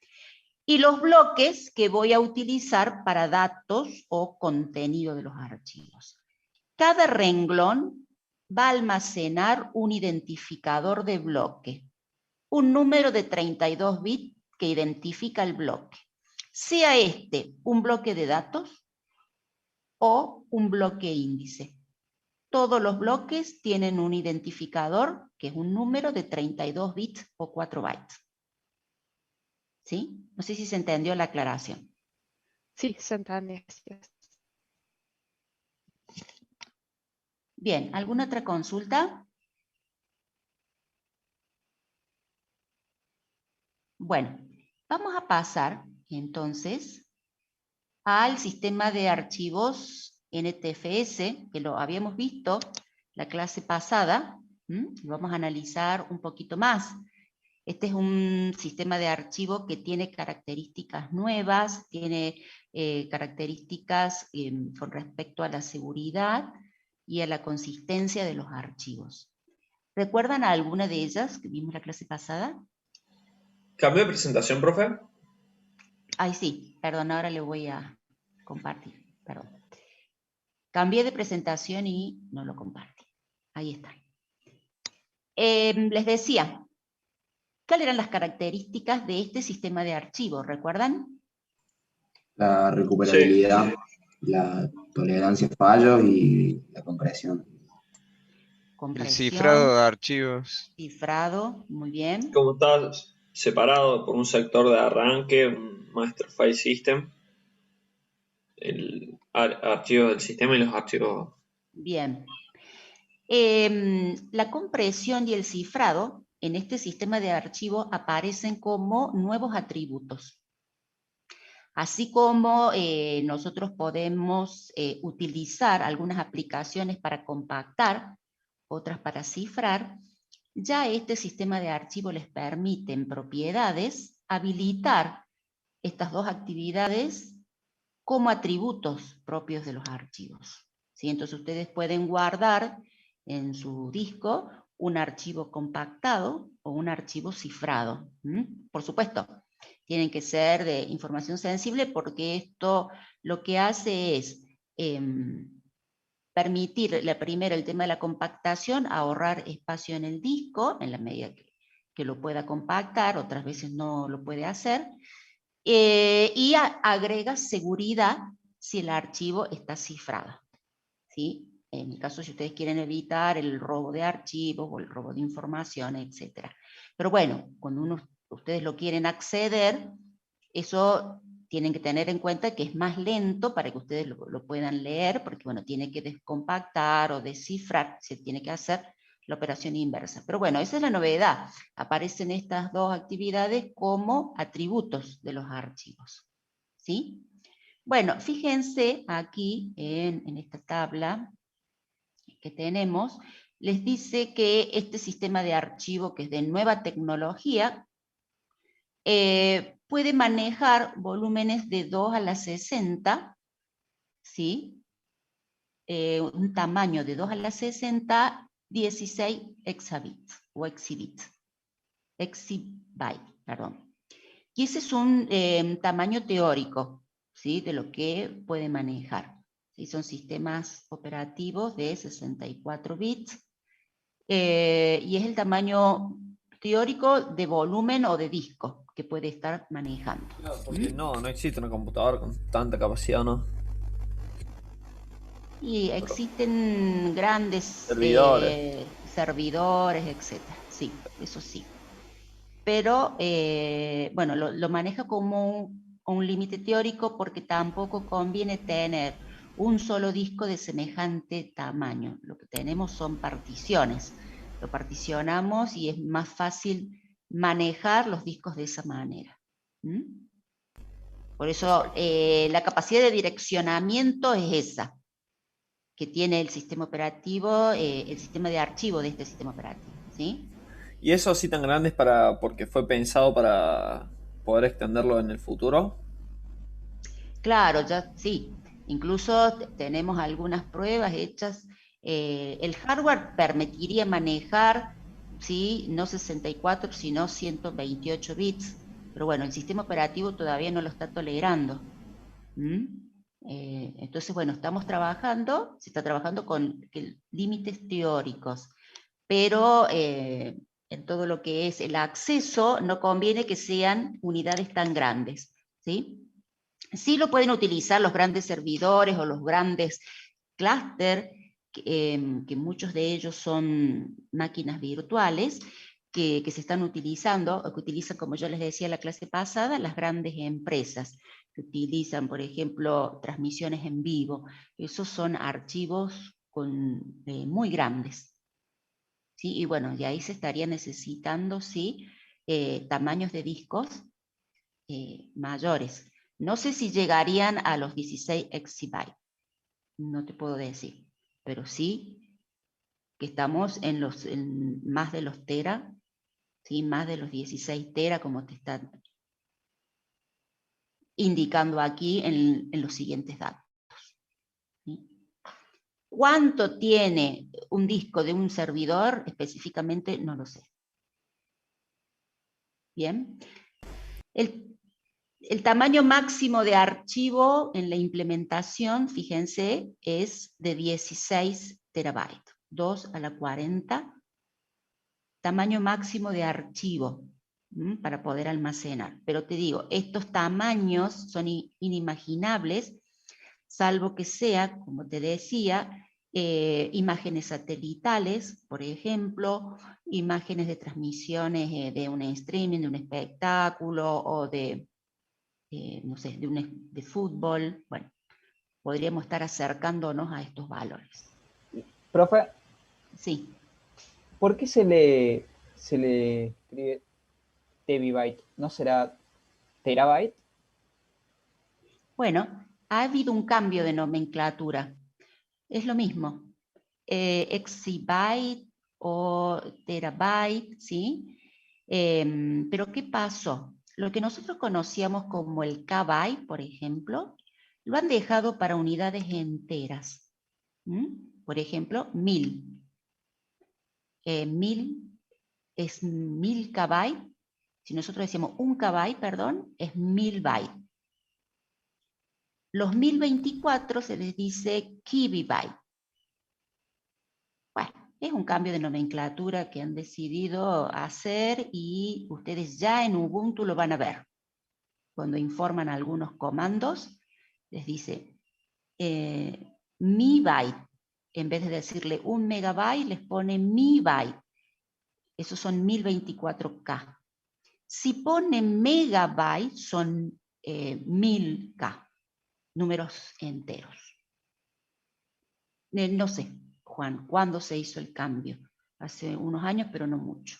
y los bloques que voy a utilizar para datos o contenido de los archivos. Cada renglón va a almacenar un identificador de bloque, un número de 32 bits que identifica el bloque, sea este un bloque de datos o un bloque índice. Todos los bloques tienen un identificador, que es un número de 32 bits o 4 bytes. ¿Sí? No sé si se entendió la aclaración. Sí, se entiende. Bien, ¿alguna otra consulta? Bueno, vamos a pasar entonces al sistema de archivos NTFS, que lo habíamos visto la clase pasada. Lo vamos a analizar un poquito más. Este es un sistema de archivo que tiene características nuevas, tiene características con respecto a la seguridad y a la consistencia de los archivos. ¿Recuerdan alguna de ellas que vimos la clase pasada? ¿Cambio de presentación, profe? Ay, sí, perdón, ahora le voy a compartir, perdón. Cambié de presentación y no lo compartí. Ahí está. Les decía, ¿cuáles eran las características de este sistema de archivos? ¿Recuerdan? La Sí. recuperabilidad, la tolerancia a fallos y la compresión. El cifrado de archivos. Cifrado, muy bien. Como está separado por un sector de arranque, un master file system, el archivo del sistema y los archivos. Bien. La compresión y el cifrado en este sistema de archivos aparecen como nuevos atributos. Así como nosotros podemos utilizar algunas aplicaciones para compactar, otras para cifrar, ya este sistema de archivo les permite en propiedades habilitar estas dos actividades como atributos propios de los archivos. ¿Sí? Entonces ustedes pueden guardar en su disco un archivo compactado o un archivo cifrado. Por supuesto, tienen que ser de información sensible porque esto lo que hace es permitir primero el tema de la compactación, ahorrar espacio en el disco, en la medida que lo pueda compactar, otras veces no lo puede hacer, y agrega seguridad si el archivo está cifrado. ¿Sí? En el caso si ustedes quieren evitar el robo de archivos o el robo de información, etc. Pero bueno, cuando ustedes lo quieren acceder, eso tienen que tener en cuenta que es más lento para que ustedes lo puedan leer, porque bueno, tiene que descompactar o descifrar, se tiene que hacer la operación inversa. Pero bueno, esa es la novedad. Aparecen estas dos actividades como atributos de los archivos. ¿Sí? Bueno, fíjense aquí en esta tabla que tenemos, les dice que este sistema de archivo que es de nueva tecnología, puede manejar volúmenes de 2 a la 60, ¿sí? Un tamaño de 2 a la 60, 16 exabits o exabytes, perdón. Y ese es un tamaño teórico, ¿sí? De lo que puede manejar. ¿Sí? Son sistemas operativos de 64 bits y es el tamaño teórico de volumen o de disco que puede estar manejando. Claro, porque no existe una computadora con tanta capacidad, ¿no? Y existen grandes servidores, etc. Sí, eso sí. Pero, bueno, lo maneja como un límite teórico porque tampoco conviene tener un solo disco de semejante tamaño. Lo que tenemos son particiones. Lo particionamos y es más fácil manejar los discos de esa manera. ¿Mm? Por eso la capacidad de direccionamiento es esa que tiene el sistema operativo, el sistema de archivo de este sistema operativo, ¿sí? ¿Y eso así tan grande es porque fue pensado para poder extenderlo en el futuro? Claro, ya sí. Incluso tenemos algunas pruebas hechas. El hardware permitiría manejar, ¿sí? No 64, sino 128 bits. Pero bueno, el sistema operativo todavía no lo está tolerando. Entonces, bueno, se está trabajando con límites teóricos, pero en todo lo que es el acceso no conviene que sean unidades tan grandes, ¿sí? Sí lo pueden utilizar los grandes servidores o los grandes clústeres, que muchos de ellos son máquinas virtuales, que se están utilizando, o que utilizan, como yo les decía en la clase pasada, las grandes empresas, que utilizan, por ejemplo, transmisiones en vivo. Esos son archivos muy grandes, ¿sí? Y bueno, de ahí se estaría necesitando, sí, tamaños de discos mayores. No sé si llegarían a los 16 exabytes, no te puedo decir, pero sí que estamos en más de los tera, ¿sí? Más de los 16 tera, como te están indicando aquí en los siguientes datos. ¿Sí? ¿Cuánto tiene un disco de un servidor? Específicamente no lo sé. Bien. El tamaño máximo de archivo en la implementación, fíjense, es de 16 terabytes, 2 a la 40, tamaño máximo de archivo para poder almacenar. Pero te digo, estos tamaños son inimaginables, salvo que sea, como te decía, imágenes satelitales, por ejemplo, imágenes de transmisiones de un streaming, de un espectáculo o de no sé, de fútbol. Bueno, podríamos estar acercándonos a estos valores. Profe. Sí. ¿Por qué se le escribe tebibyte? ¿No será terabyte? Bueno, ha habido un cambio de nomenclatura. Es lo mismo. Exabyte o terabyte, ¿sí? Pero ¿qué pasó? Lo que nosotros conocíamos como el kbyte, por ejemplo, lo han dejado para unidades enteras. Por ejemplo, 1000. 1000 es 1000 kbytes. Si nosotros decimos 1 kbyte, perdón, es 1000 bytes. Los 1024 se les dice kibibyte. Bueno, es un cambio de nomenclatura que han decidido hacer y ustedes ya en Ubuntu lo van a ver. Cuando informan algunos comandos, les dice mi byte. En vez de decirle 1 megabyte, les pone mi byte. Esos son 1024K. Si ponen megabyte, son 1000K. Números enteros. No sé, Juan, ¿cuándo se hizo el cambio? Hace unos años, pero no mucho.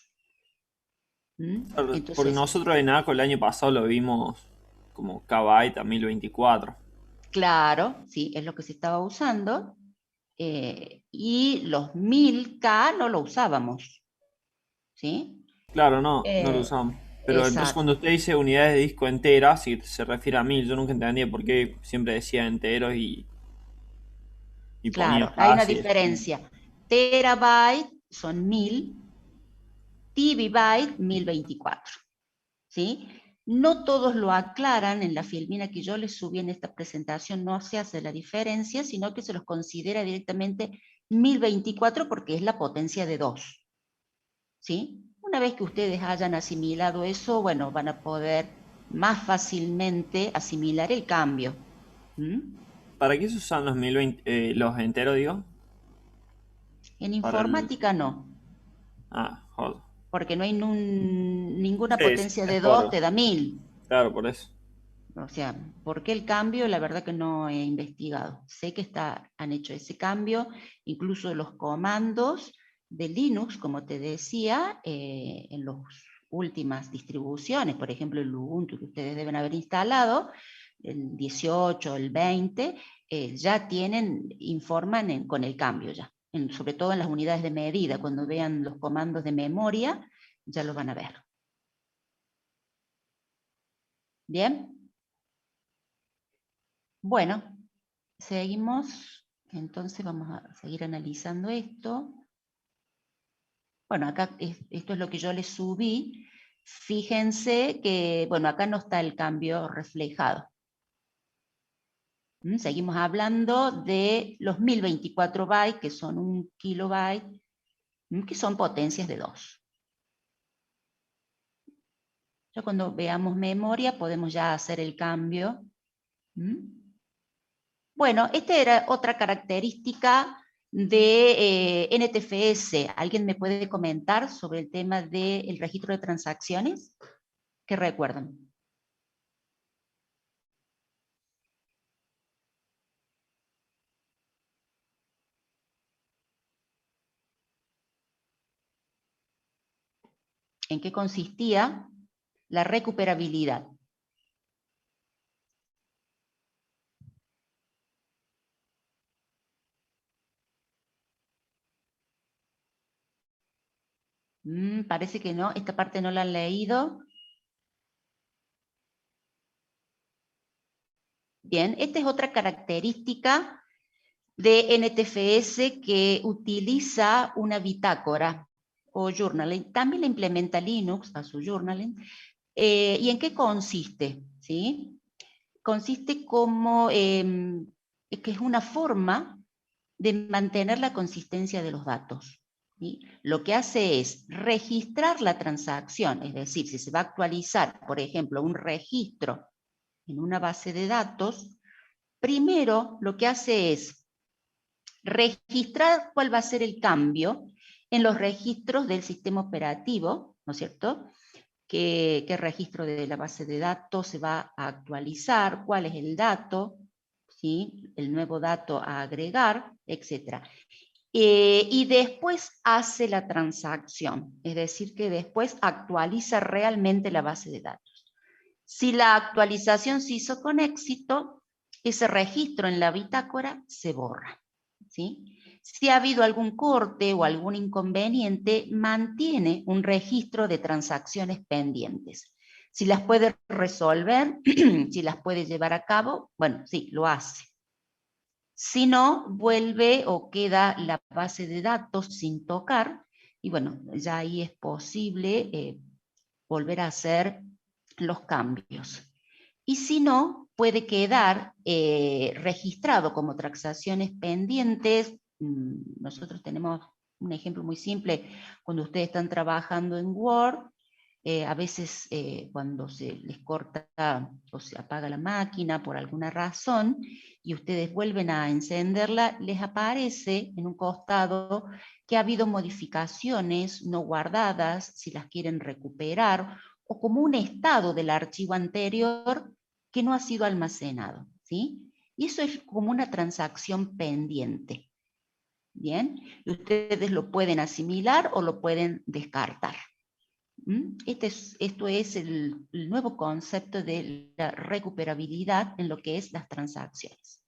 Entonces, porque nosotros en ACO el año pasado lo vimos como kbyte a 1024. Claro, sí, es lo que se estaba usando. Y los 1000K no lo usábamos. ¿Sí? Claro, no lo usamos. Pero entonces cuando usted dice unidades de disco enteras, si se refiere a 1000, yo nunca entendía por qué siempre decía enteros y claro, ponía hay una fácil. diferencia. Terabyte son 1000, TB-byte 1024. ¿Sí? No todos lo aclaran en la filmina que yo les subí en esta presentación, no se hace la diferencia, sino que se los considera directamente 1024 porque es la potencia de 2. ¿Sí? Una vez que ustedes hayan asimilado eso, bueno, van a poder más fácilmente asimilar el cambio. ¿Para qué se usan los 1020, los enteros, digo? En informática no. Ah, joder. Porque no hay ninguna potencia de 2 te da 1000. Claro, por eso. O sea, ¿por qué el cambio? La verdad que no he investigado. Sé que han hecho ese cambio, incluso los comandos de Linux, como te decía, en las últimas distribuciones, por ejemplo el Ubuntu que ustedes deben haber instalado, el 18, el 20, ya informan con el cambio ya. Sobre todo en las unidades de medida, cuando vean los comandos de memoria, ya lo van a ver. ¿Bien? Bueno, seguimos. Entonces vamos a seguir analizando esto. Bueno, acá esto es lo que yo les subí. Fíjense que, bueno, acá no está el cambio reflejado. Seguimos hablando de los 1024 bytes, que son 1 kilobyte, que son potencias de 2. Ya cuando veamos memoria podemos ya hacer el cambio. Bueno, esta era otra característica de NTFS. ¿Alguien me puede comentar sobre el tema del registro de transacciones? ¿Qué recuerdan? ¿En qué consistía la recuperabilidad? Parece que no, esta parte no la han leído. Bien, esta es otra característica de NTFS que utiliza una bitácora o journaling. También la implementa Linux a su journaling. ¿Y en qué consiste? ¿Sí? Consiste como que es una forma de mantener la consistencia de los datos. ¿Sí? Lo que hace es registrar la transacción, es decir, si se va a actualizar, por ejemplo, un registro en una base de datos, primero lo que hace es registrar cuál va a ser el cambio en los registros del sistema operativo, ¿no es cierto?, qué registro de la base de datos se va a actualizar, cuál es el dato, ¿sí? El nuevo dato a agregar, etc. Y después hace la transacción, es decir, que después actualiza realmente la base de datos. Si la actualización se hizo con éxito, ese registro en la bitácora se borra, ¿sí? Si ha habido algún corte o algún inconveniente, mantiene un registro de transacciones pendientes. Si las puede resolver, si las puede llevar a cabo, bueno, sí, lo hace. Si no, vuelve o queda la base de datos sin tocar, y bueno, ya ahí es posible volver a hacer los cambios. Y si no, puede quedar registrado como transacciones pendientes. Nosotros tenemos un ejemplo muy simple, cuando ustedes están trabajando en Word, a veces cuando se les corta o se apaga la máquina por alguna razón y ustedes vuelven a encenderla, les aparece en un costado que ha habido modificaciones no guardadas, si las quieren recuperar, o como un estado del archivo anterior que no ha sido almacenado, ¿sí? Y eso es como una transacción pendiente. Bien, y ustedes lo pueden asimilar o lo pueden descartar. Esto es el nuevo concepto de la recuperabilidad en lo que es las transacciones.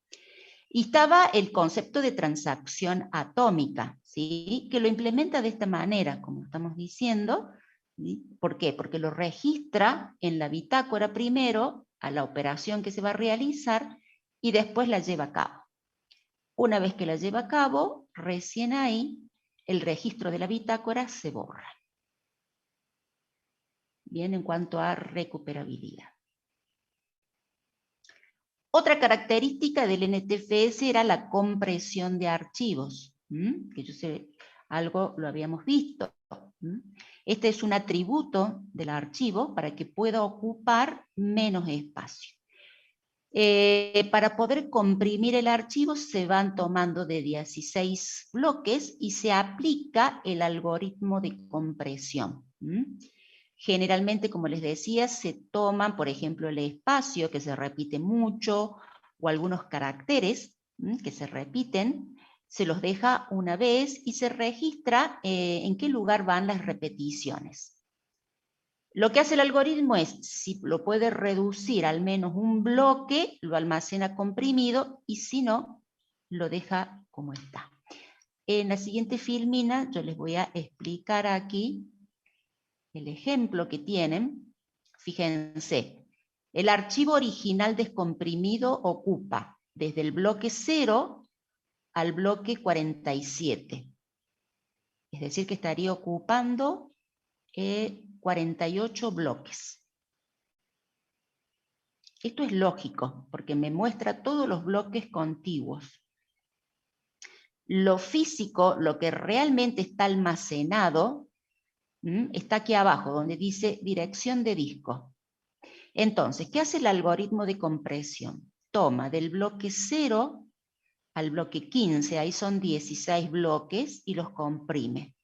Y estaba el concepto de transacción atómica, ¿sí? Que lo implementa de esta manera, como estamos diciendo, ¿Sí? ¿Por qué? Porque lo registra en la bitácora primero a la operación que se va a realizar y después la lleva a cabo. Una vez que la lleva a cabo, recién ahí el registro de la bitácora se borra. Bien, en cuanto a recuperabilidad. Otra característica del NTFS era la compresión de archivos, que yo sé, algo lo habíamos visto. Este es un atributo del archivo para que pueda ocupar menos espacio. Para poder comprimir el archivo se van tomando de 16 bloques y se aplica el algoritmo de compresión. Generalmente, como les decía, se toman, por ejemplo, el espacio que se repite mucho o algunos caracteres que se repiten, se los deja una vez y se registra en qué lugar van las repeticiones. Lo que hace el algoritmo es, si lo puede reducir al menos un bloque, lo almacena comprimido y si no, lo deja como está. En la siguiente filmina yo les voy a explicar aquí el ejemplo que tienen. Fíjense, el archivo original descomprimido ocupa desde el bloque 0 al bloque 47. Es decir, que estaría ocupando 48 bloques. Esto es lógico, porque me muestra todos los bloques contiguos. Lo físico, lo que realmente está almacenado, está aquí abajo, donde dice dirección de disco. Entonces, ¿qué hace el algoritmo de compresión? Toma del bloque 0 al bloque 15, ahí son 16 bloques, y los comprime.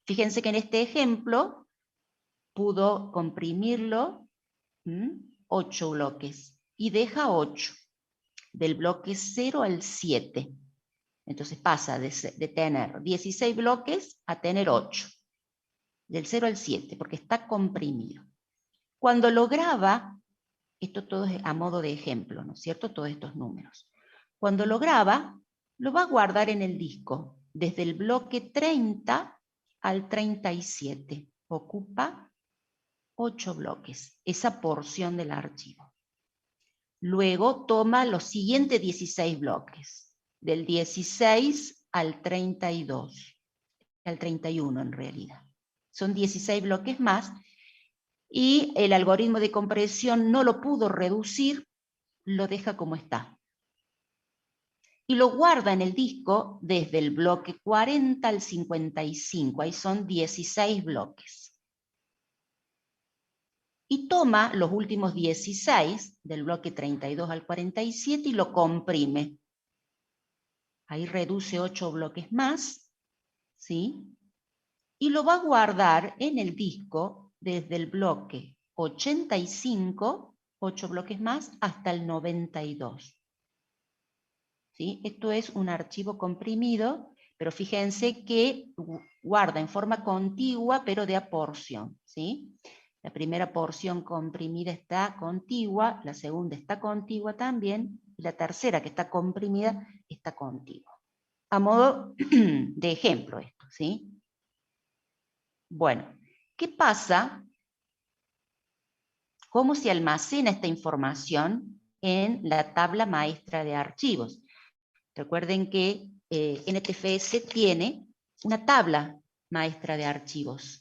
Fíjense que en este ejemplo pudo comprimirlo 8 bloques, y deja 8, del bloque 0 al 7. Entonces pasa de tener 16 bloques a tener 8. Del 0 al 7, porque está comprimido. Cuando lo graba, esto todo es a modo de ejemplo, ¿no es cierto? Todos estos números. Cuando lo graba, lo va a guardar en el disco, desde el bloque 30 al 37. Ocupa 8 bloques, esa porción del archivo. Luego toma los siguientes 16 bloques, del 16 al 32, al 31 en realidad. Son 16 bloques más, y el algoritmo de compresión no lo pudo reducir, lo deja como está. Y lo guarda en el disco desde el bloque 40 al 55, ahí son 16 bloques. Y toma los últimos 16, del bloque 32 al 47, y lo comprime. Ahí reduce 8 bloques más, ¿sí? Y lo va a guardar en el disco desde el bloque 85, 8 bloques más, hasta el 92. ¿Sí? Esto es un archivo comprimido, pero fíjense que guarda en forma contigua, pero de a porción, ¿sí? La primera porción comprimida está contigua, la segunda está contigua también, y la tercera, que está comprimida, está contigua. A modo de ejemplo esto, ¿sí? Bueno, ¿qué pasa? ¿Cómo se almacena esta información en la tabla maestra de archivos? Recuerden que NTFS tiene una tabla maestra de archivos.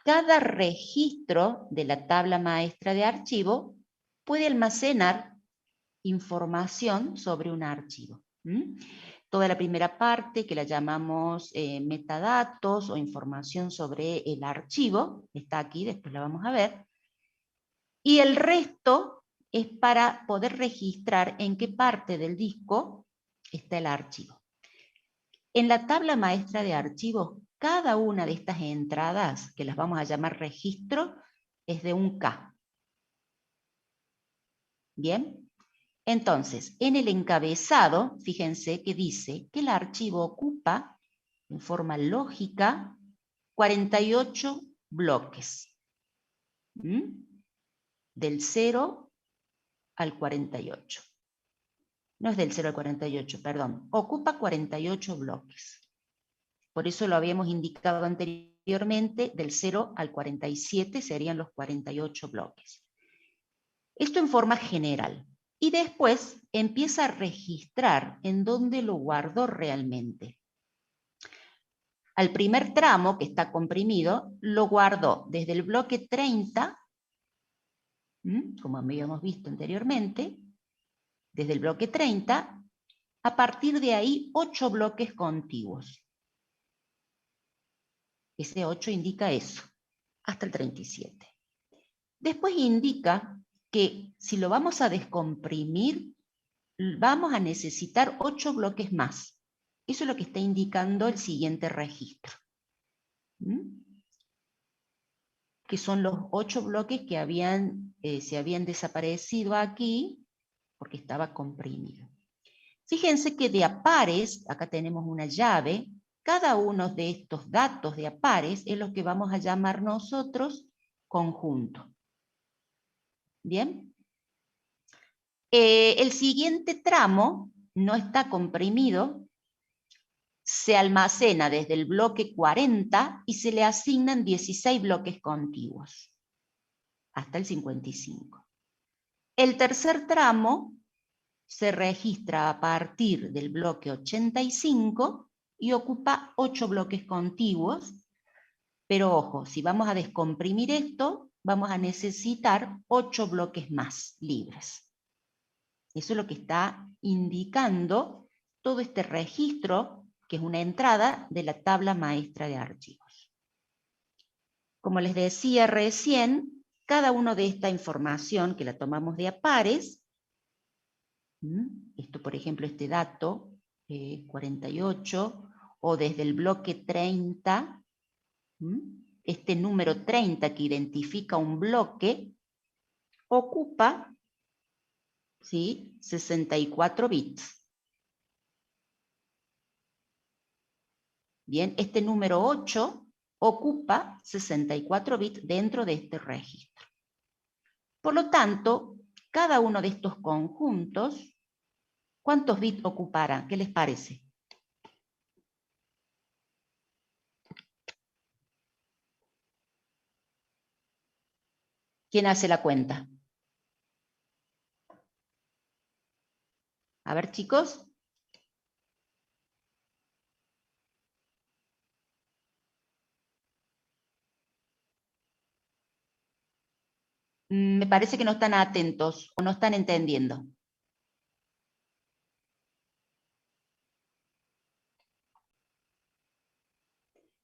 Cada registro de la tabla maestra de archivo puede almacenar información sobre un archivo. Toda la primera parte, que la llamamos metadatos o información sobre el archivo, está aquí, después la vamos a ver. Y el resto es para poder registrar en qué parte del disco está el archivo. En la tabla maestra de archivos, cada una de estas entradas, que las vamos a llamar registro, es de un K. ¿Bien? Entonces, en el encabezado, fíjense que dice que el archivo ocupa, en forma lógica, 48 bloques. Del 0 al 48. No es del 0 al 48, perdón. Ocupa 48 bloques. Por eso lo habíamos indicado anteriormente anteriormente, del 0 al 47 serían los 48 bloques. Esto en forma general. Y después empieza a registrar en dónde lo guardó realmente. Al primer tramo, que está comprimido, lo guardó desde el bloque 30, como habíamos visto anteriormente, desde el bloque 30, a partir de ahí 8 bloques contiguos. Ese 8 indica eso, hasta el 37. Después indica que si lo vamos a descomprimir, vamos a necesitar 8 bloques más. Eso es lo que está indicando el siguiente registro. Que son los 8 bloques que se habían desaparecido aquí, porque estaba comprimido. Fíjense que de a pares, acá tenemos una llave, cada uno de estos datos de a pares es lo que vamos a llamar nosotros conjunto. ¿Bien? El siguiente tramo no está comprimido, se almacena desde el bloque 40 y se le asignan 16 bloques contiguos, hasta el 55. El tercer tramo se registra a partir del bloque 85 y ocupa 8 bloques contiguos, pero ojo, si vamos a descomprimir esto, vamos a necesitar 8 bloques más libres. Eso es lo que está indicando todo este registro, que es una entrada de la tabla maestra de archivos. Como les decía recién, cada una de esta información que la tomamos de a pares, esto por ejemplo, este dato 48, o desde el bloque 30, este número 30 que identifica un bloque, ocupa, ¿sí?, 64 bits. Bien, este número 8 ocupa 64 bits dentro de este registro. Por lo tanto, cada uno de estos conjuntos, ¿cuántos bits ocupará? ¿Qué les parece? ¿Quién hace la cuenta? A ver, chicos. Me parece que no están atentos o no están entendiendo.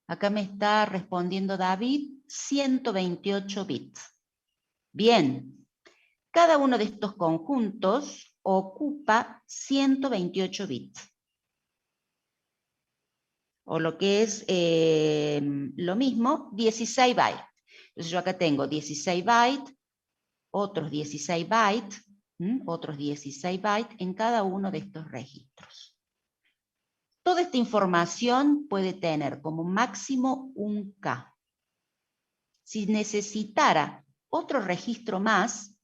Acá me está respondiendo David, 128 bits. Bien, cada uno de estos conjuntos ocupa 128 bits. O lo que es lo mismo, 16 bytes. Entonces yo acá tengo 16 bytes, otros 16 bytes, otros 16 bytes en cada uno de estos registros. Toda esta información puede tener como máximo un K. Si necesitara otro registro más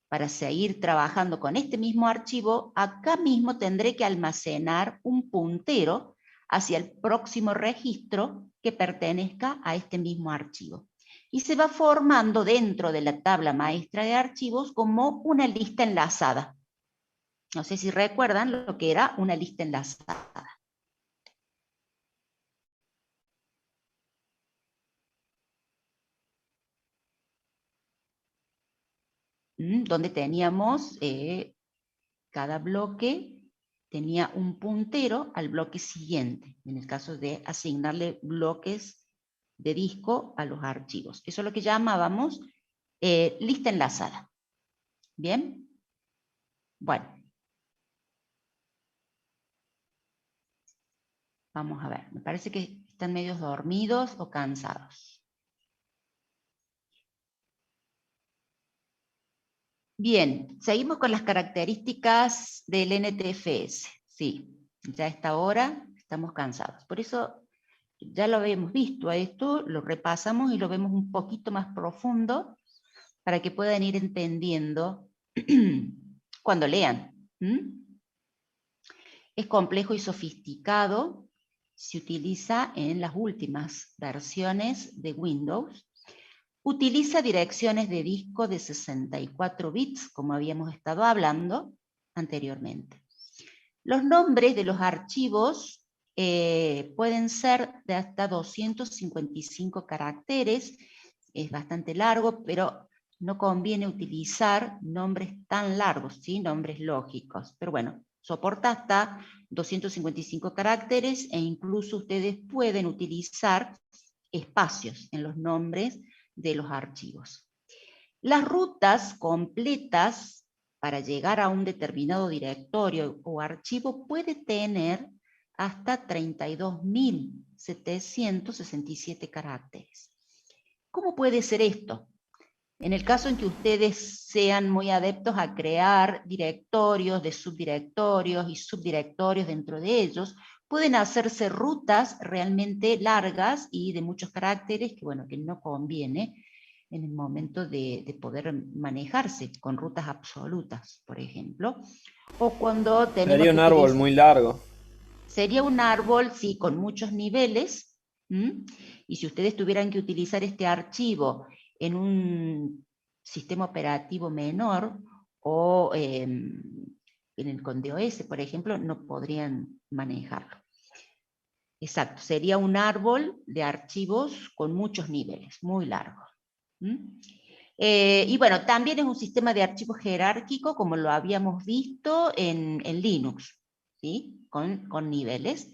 para seguir trabajando con este mismo archivo, acá mismo tendré que almacenar un puntero hacia el próximo registro que pertenezca a este mismo archivo. Y se va formando dentro de la tabla maestra de archivos como una lista enlazada. No sé si recuerdan lo que era una lista enlazada. Donde teníamos cada bloque tenía un puntero al bloque siguiente, en el caso de asignarle bloques de disco a los archivos. Eso es lo que llamábamos lista enlazada. ¿Bien? Bueno. Vamos a ver, me parece que están medio dormidos o cansados. Bien, seguimos con las características del NTFS. Sí, ya a esta hora estamos cansados. Por eso ya lo habíamos visto a esto, lo repasamos y lo vemos un poquito más profundo para que puedan ir entendiendo cuando lean. Es complejo y sofisticado, se utiliza en las últimas versiones de Windows. Utiliza direcciones de disco de 64 bits, como habíamos estado hablando anteriormente. Los nombres de los archivos pueden ser de hasta 255 caracteres, es bastante largo, pero no conviene utilizar nombres tan largos, ¿sí? Nombres lógicos. Pero bueno, soporta hasta 255 caracteres e incluso ustedes pueden utilizar espacios en los nombres de los archivos. Las rutas completas para llegar a un determinado directorio o archivo puede tener hasta 32.767 caracteres. ¿Cómo puede ser esto? En el caso en que ustedes sean muy adeptos a crear directorios de subdirectorios y subdirectorios dentro de ellos, pueden hacerse rutas realmente largas y de muchos caracteres que, bueno, que no conviene en el momento de poder manejarse con rutas absolutas, por ejemplo. O cuando tenemos Sería un árbol muy largo. Sería un árbol, sí, con muchos niveles. Y si ustedes tuvieran que utilizar este archivo en un sistema operativo menor o con DOS, por ejemplo, no podrían manejarlo. Exacto, sería un árbol de archivos con muchos niveles, muy largo. Y bueno, también es un sistema de archivos jerárquico, como lo habíamos visto en Linux, ¿sí? Con niveles,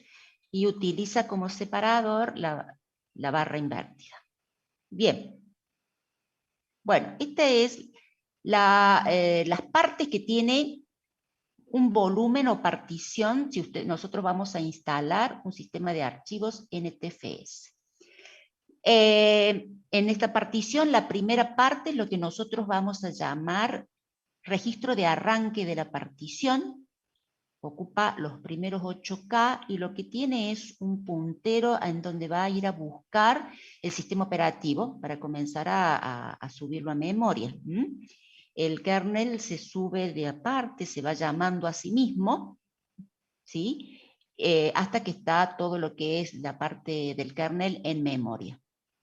y utiliza como separador la barra invertida. Bien. Bueno, esta es las partes que tiene un volumen o partición, si nosotros vamos a instalar un sistema de archivos NTFS. En esta partición, la primera parte es lo que nosotros vamos a llamar registro de arranque de la partición. Ocupa los primeros 8K y lo que tiene es un puntero en donde va a ir a buscar el sistema operativo para comenzar a subirlo a memoria. El kernel se sube de aparte, se va llamando a sí mismo, ¿sí? Hasta que está todo lo que es la parte del kernel en memoria.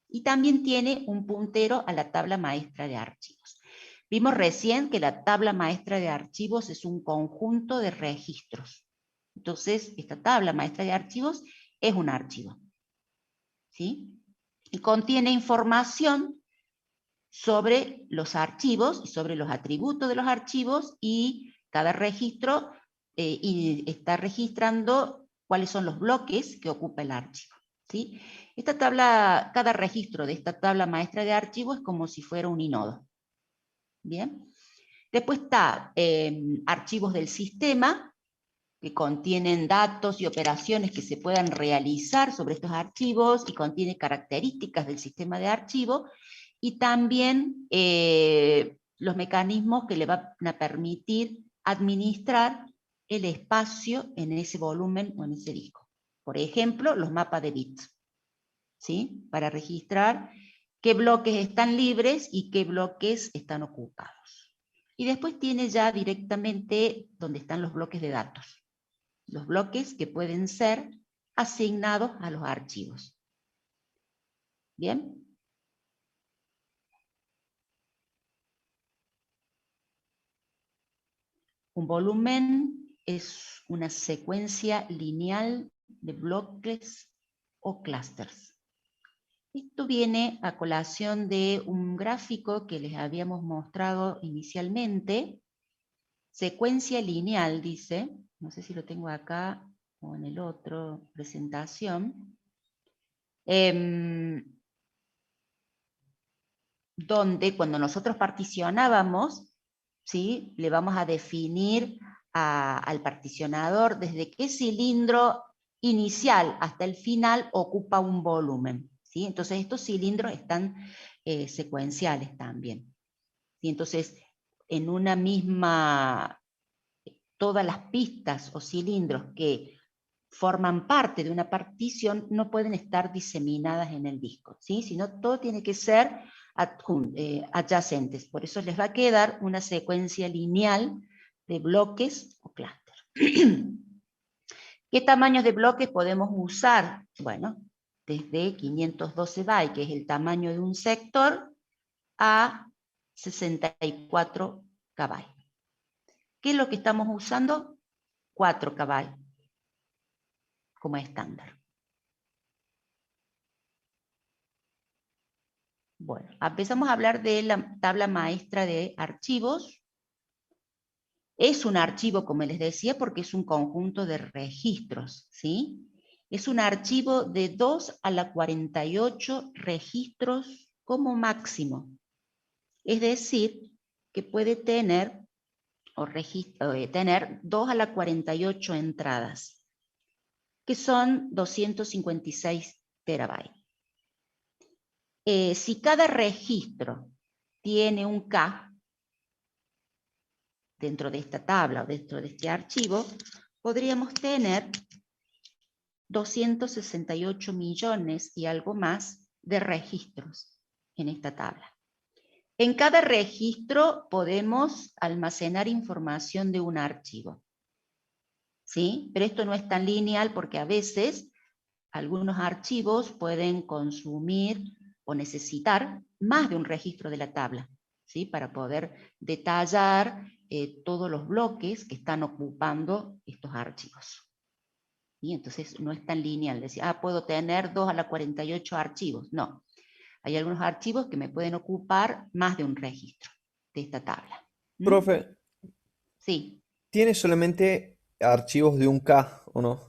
Y también tiene un puntero a la tabla maestra de archivos. Vimos recién que la tabla maestra de archivos es un conjunto de registros. Entonces, esta tabla maestra de archivos es un archivo, ¿sí? Y contiene información sobre los archivos y sobre los atributos de los archivos, y cada registro está registrando cuáles son los bloques que ocupa el archivo, ¿sí? Esta tabla, cada registro de esta tabla maestra de archivos es como si fuera un inodo. Bien. Después está archivos del sistema, que contienen datos y operaciones que se puedan realizar sobre estos archivos, y contiene características del sistema de archivo, y también los mecanismos que le van a permitir administrar el espacio en ese volumen o en ese disco. Por ejemplo, los mapas de bits, ¿sí? Para registrar qué bloques están libres y qué bloques están ocupados. Y después tiene ya directamente donde están los bloques de datos. Los bloques que pueden ser asignados a los archivos. ¿Bien? Un volumen es una secuencia lineal de bloques o clústeres. Esto viene a colación de un gráfico que les habíamos mostrado inicialmente. Secuencia lineal, dice, no sé si lo tengo acá o en el otro presentación, donde cuando nosotros particionábamos, ¿sí? Le vamos a definir al particionador desde qué cilindro inicial hasta el final ocupa un volumen, ¿sí? Entonces estos cilindros están secuenciales también, ¿sí? Entonces en una misma, todas las pistas o cilindros que forman parte de una partición no pueden estar diseminadas en el disco, ¿sí? Sino todo tiene que ser adyacentes. Por eso les va a quedar una secuencia lineal de bloques o clústeres. ¿Qué tamaños de bloques podemos usar? Bueno, desde 512 bytes, que es el tamaño de un sector, a 64 KB. ¿Qué es lo que estamos usando? 4 KB como estándar. Bueno, empezamos a hablar de la tabla maestra de archivos. Es un archivo, como les decía, porque es un conjunto de registros, ¿sí? Es un archivo de 2 a la 48 registros como máximo. Es decir, que puede tener, tener 2 a la 48 entradas, que son 256 terabytes. Si cada registro tiene un K, dentro de esta tabla o dentro de este archivo, podríamos tener 268 millones y algo más de registros en esta tabla. En cada registro podemos almacenar información de un archivo, ¿sí? Pero esto no es tan lineal porque a veces algunos archivos pueden consumir o necesitar más de un registro de la tabla, ¿sí? Para poder detallar todos los bloques que están ocupando estos archivos. ¿Sí? Entonces no es tan lineal, decir, puedo tener 2 a la 48 archivos. No, hay algunos archivos que me pueden ocupar más de un registro de esta tabla. Profe. Sí. ¿Tiene solamente archivos de un K o no?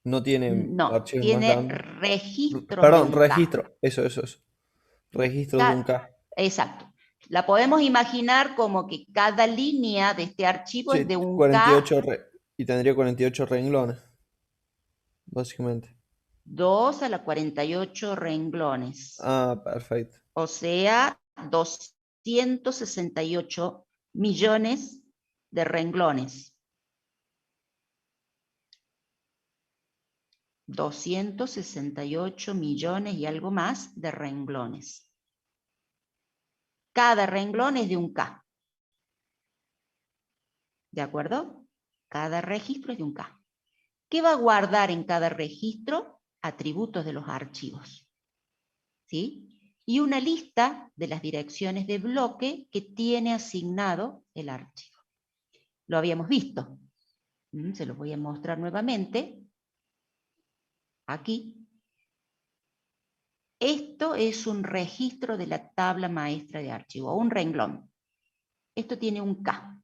No tiene archivos más tiene grandes. registros Perdón, de un K. registro. Eso. Registros de un K. Exacto. La podemos imaginar como que cada línea de este archivo Sí, es de un 48 K. y tendría 48 renglones, básicamente. 2 a la 48 renglones. Perfecto. O sea, 268 millones de renglones. 268 millones y algo más de renglones. Cada renglón es de un K. ¿De acuerdo? Cada registro es de un K. ¿Qué va a guardar en cada registro? Atributos de los archivos. ¿Sí? Y una lista de las direcciones de bloque que tiene asignado el archivo. Lo habíamos visto. Se los voy a mostrar nuevamente. Aquí. Esto es un registro de la tabla maestra de archivo, o un renglón. Esto tiene un K.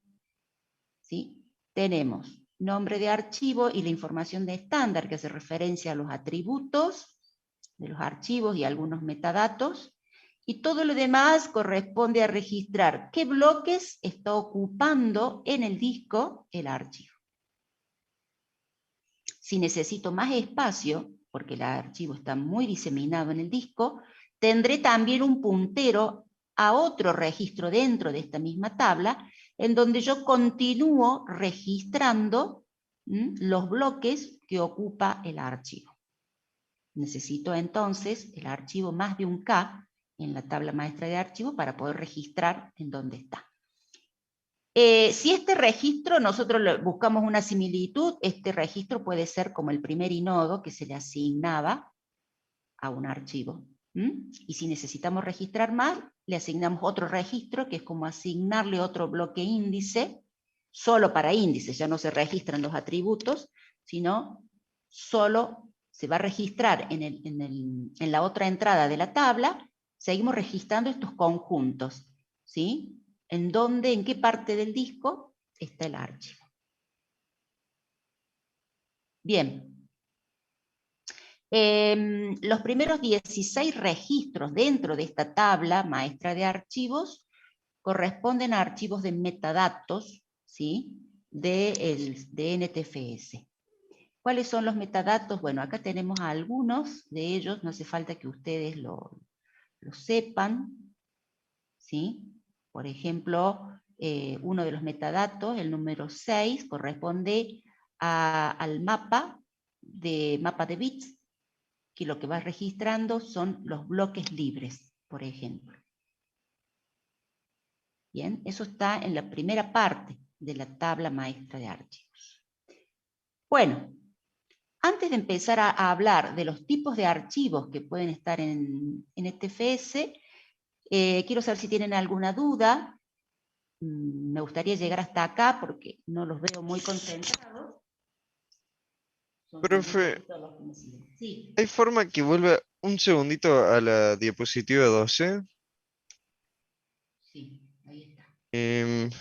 ¿Sí? Tenemos nombre de archivo y la información de estándar que hace referencia a los atributos de los archivos y algunos metadatos. Y todo lo demás corresponde a registrar qué bloques está ocupando en el disco el archivo. Si necesito más espacio, porque el archivo está muy diseminado en el disco, tendré también un puntero a otro registro dentro de esta misma tabla, en donde yo continúo registrando los bloques que ocupa el archivo. Necesito entonces el archivo más de un K en la tabla maestra de archivo para poder registrar en dónde está. Si este registro, nosotros buscamos una similitud, este registro puede ser como el primer inodo que se le asignaba a un archivo. Y si necesitamos registrar más, le asignamos otro registro, que es como asignarle otro bloque índice, solo para índices, ya no se registran los atributos, sino solo se va a registrar en la otra entrada de la tabla, seguimos registrando estos conjuntos, ¿sí? En qué parte del disco está el archivo. Bien. Los primeros 16 registros dentro de esta tabla maestra de archivos corresponden a archivos de metadatos, ¿sí? de NTFS. ¿Cuáles son los metadatos? Bueno, acá tenemos algunos de ellos, no hace falta que ustedes lo sepan, ¿sí? Por ejemplo, uno de los metadatos, el número 6, corresponde al mapa de bits, que lo que va registrando son los bloques libres, por ejemplo. Bien, eso está en la primera parte de la tabla maestra de archivos. Bueno, antes de empezar a hablar de los tipos de archivos que pueden estar en NTFS, quiero saber si tienen alguna duda. Me gustaría llegar hasta acá porque no los veo muy concentrados. Profe, Sí. ¿hay forma que vuelva un segundito a la diapositiva 12? Sí, ahí está.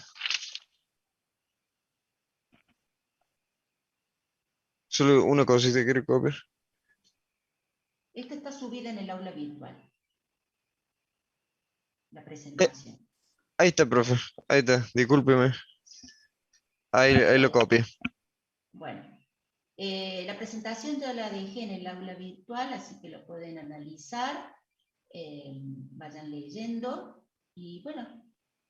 Solo una cosita que quiero copiar. Esta está subida en el aula virtual. La presentación. Ahí está, profe. Ahí está, discúlpeme. Ahí lo copié. Bueno, la presentación ya la dejé en el aula virtual, así que lo pueden analizar, vayan leyendo, y bueno,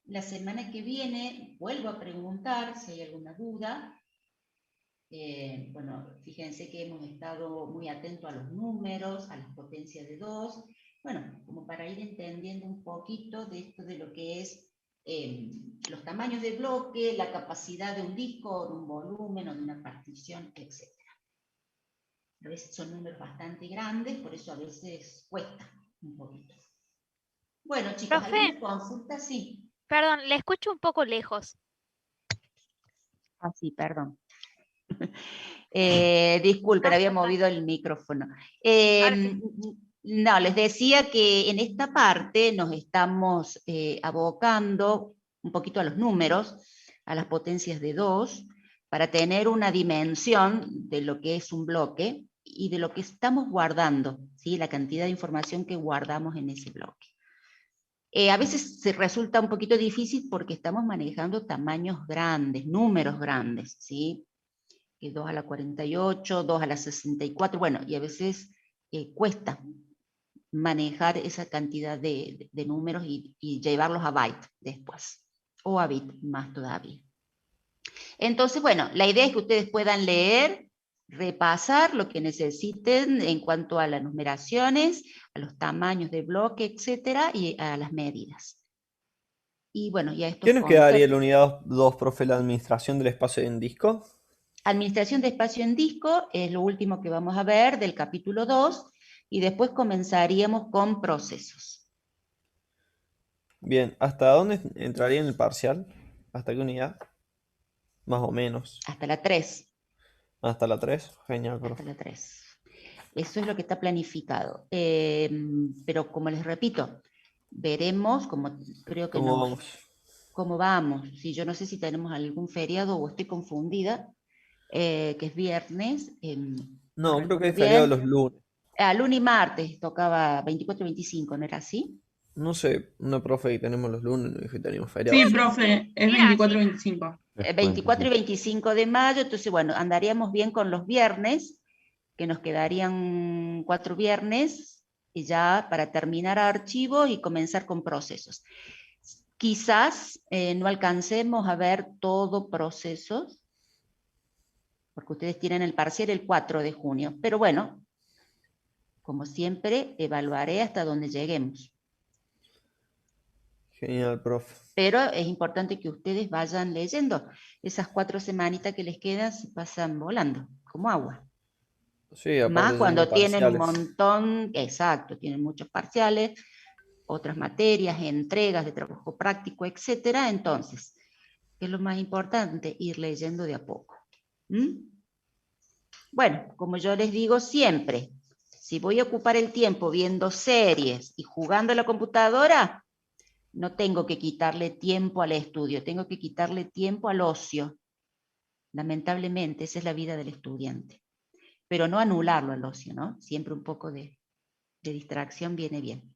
la semana que viene vuelvo a preguntar si hay alguna duda. Bueno, fíjense que hemos estado muy atentos a los números, a las potencias de 2, bueno, como para ir entendiendo un poquito de esto de lo que es los tamaños de bloque, la capacidad de un disco, de un volumen o de una partición, etc. A veces son números bastante grandes, por eso a veces cuesta un poquito. Bueno, chicos, Profe, ¿alguna consulta? Sí. perdón, le escucho un poco lejos. Ah, sí, perdón. Disculpen, había movido el micrófono. No, les decía que en esta parte nos estamos abocando un poquito a los números, a las potencias de 2, para tener una dimensión de lo que es un bloque y de lo que estamos guardando, ¿sí? La cantidad de información que guardamos en ese bloque. A veces se resulta un poquito difícil porque estamos manejando tamaños grandes, números grandes, ¿sí? 2 a la 48, 2 a la 64, bueno, y a veces cuesta manejar esa cantidad de números y llevarlos a byte después, o a bit más todavía. Entonces, bueno, la idea es que ustedes puedan leer, repasar lo que necesiten en cuanto a las numeraciones, a los tamaños de bloque, etcétera, y a las medidas. Y bueno, ya estos ¿Qué nos quedaría en la conceptos. unidad 2, profe, la administración del espacio en disco? Administración de espacio en disco es lo último que vamos a ver del capítulo 2 y después comenzaríamos con procesos. Bien, ¿hasta dónde entraría en el parcial? ¿Hasta qué unidad? Más o menos. Hasta la 3. ¿Hasta la 3? Genial, Hasta profe. la 3. Eso es lo que está planificado. Pero como les repito, veremos, como creo que ¿Cómo vamos? cómo vamos. Si yo no sé si tenemos algún feriado o estoy confundida, que es viernes. No, creo que recuerdo es feriado bien. los lunes. Lunes y martes tocaba 24 y 25, ¿no era así? No sé, una profe que tenemos los lunes nos dijo que teníamos feriado. Sí, profe, es 24 y 25. 24 y 25 de mayo, entonces bueno, andaríamos bien con los viernes, que nos quedarían 4 viernes, y ya para terminar archivos y comenzar con procesos. Quizás no alcancemos a ver todo procesos, porque ustedes tienen el parcial el 4 de junio, pero bueno, como siempre, evaluaré hasta donde lleguemos. Genial, profe. Pero es importante que ustedes vayan leyendo. Esas 4 semanitas que les quedan se pasan volando, como agua. Sí, aparte Más cuando tienen un parciales. montón, exacto, tienen muchos parciales, otras materias, entregas de trabajo práctico, etcétera. Entonces, ¿qué es lo más importante? Ir leyendo de a poco. Bueno, como yo les digo siempre, si voy a ocupar el tiempo viendo series y jugando a la computadora, no tengo que quitarle tiempo al estudio, tengo que quitarle tiempo al ocio. Lamentablemente, esa es la vida del estudiante. Pero no anularlo al ocio, ¿no? Siempre un poco de distracción viene bien.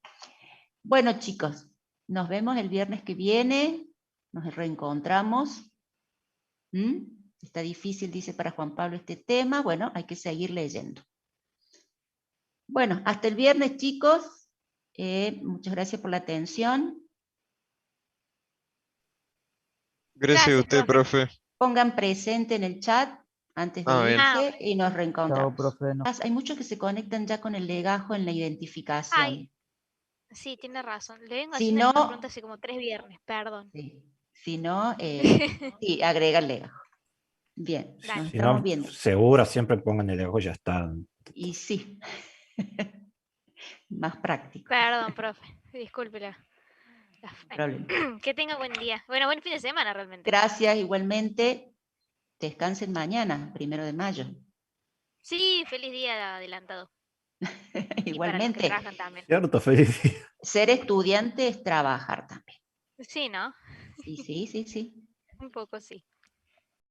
Bueno, chicos, nos vemos el viernes que viene, nos reencontramos. Está difícil, dice para Juan Pablo, este tema. Bueno, hay que seguir leyendo. Bueno, hasta el viernes, chicos. Muchas gracias por la atención. Gracias a usted, profe. Pongan presente en el chat antes de Bien. irse y nos reencontramos. Chao, profe. No. Hay muchos que se conectan ya con el legajo en la identificación. Ay, sí, tiene razón. Le vengo Si haciendo no, la misma pregunta hace como 3 viernes, perdón. sí. Si no, sí, agrega el legajo. Bien, Dale. nos Si estamos no, viendo. seguro siempre pongan el ojo, ya está. Y sí, más práctico. Perdón, profe. Discúlpela. Problema. Que tenga buen día. Bueno, buen fin de semana realmente. Gracias, igualmente. Descansen mañana, 1 de mayo. Sí, feliz día adelantado. Y para los que Igualmente. trabajan también. Cierto, feliz día. Ser estudiante es trabajar también. Sí, ¿no? Sí, sí, sí, sí. Un poco sí.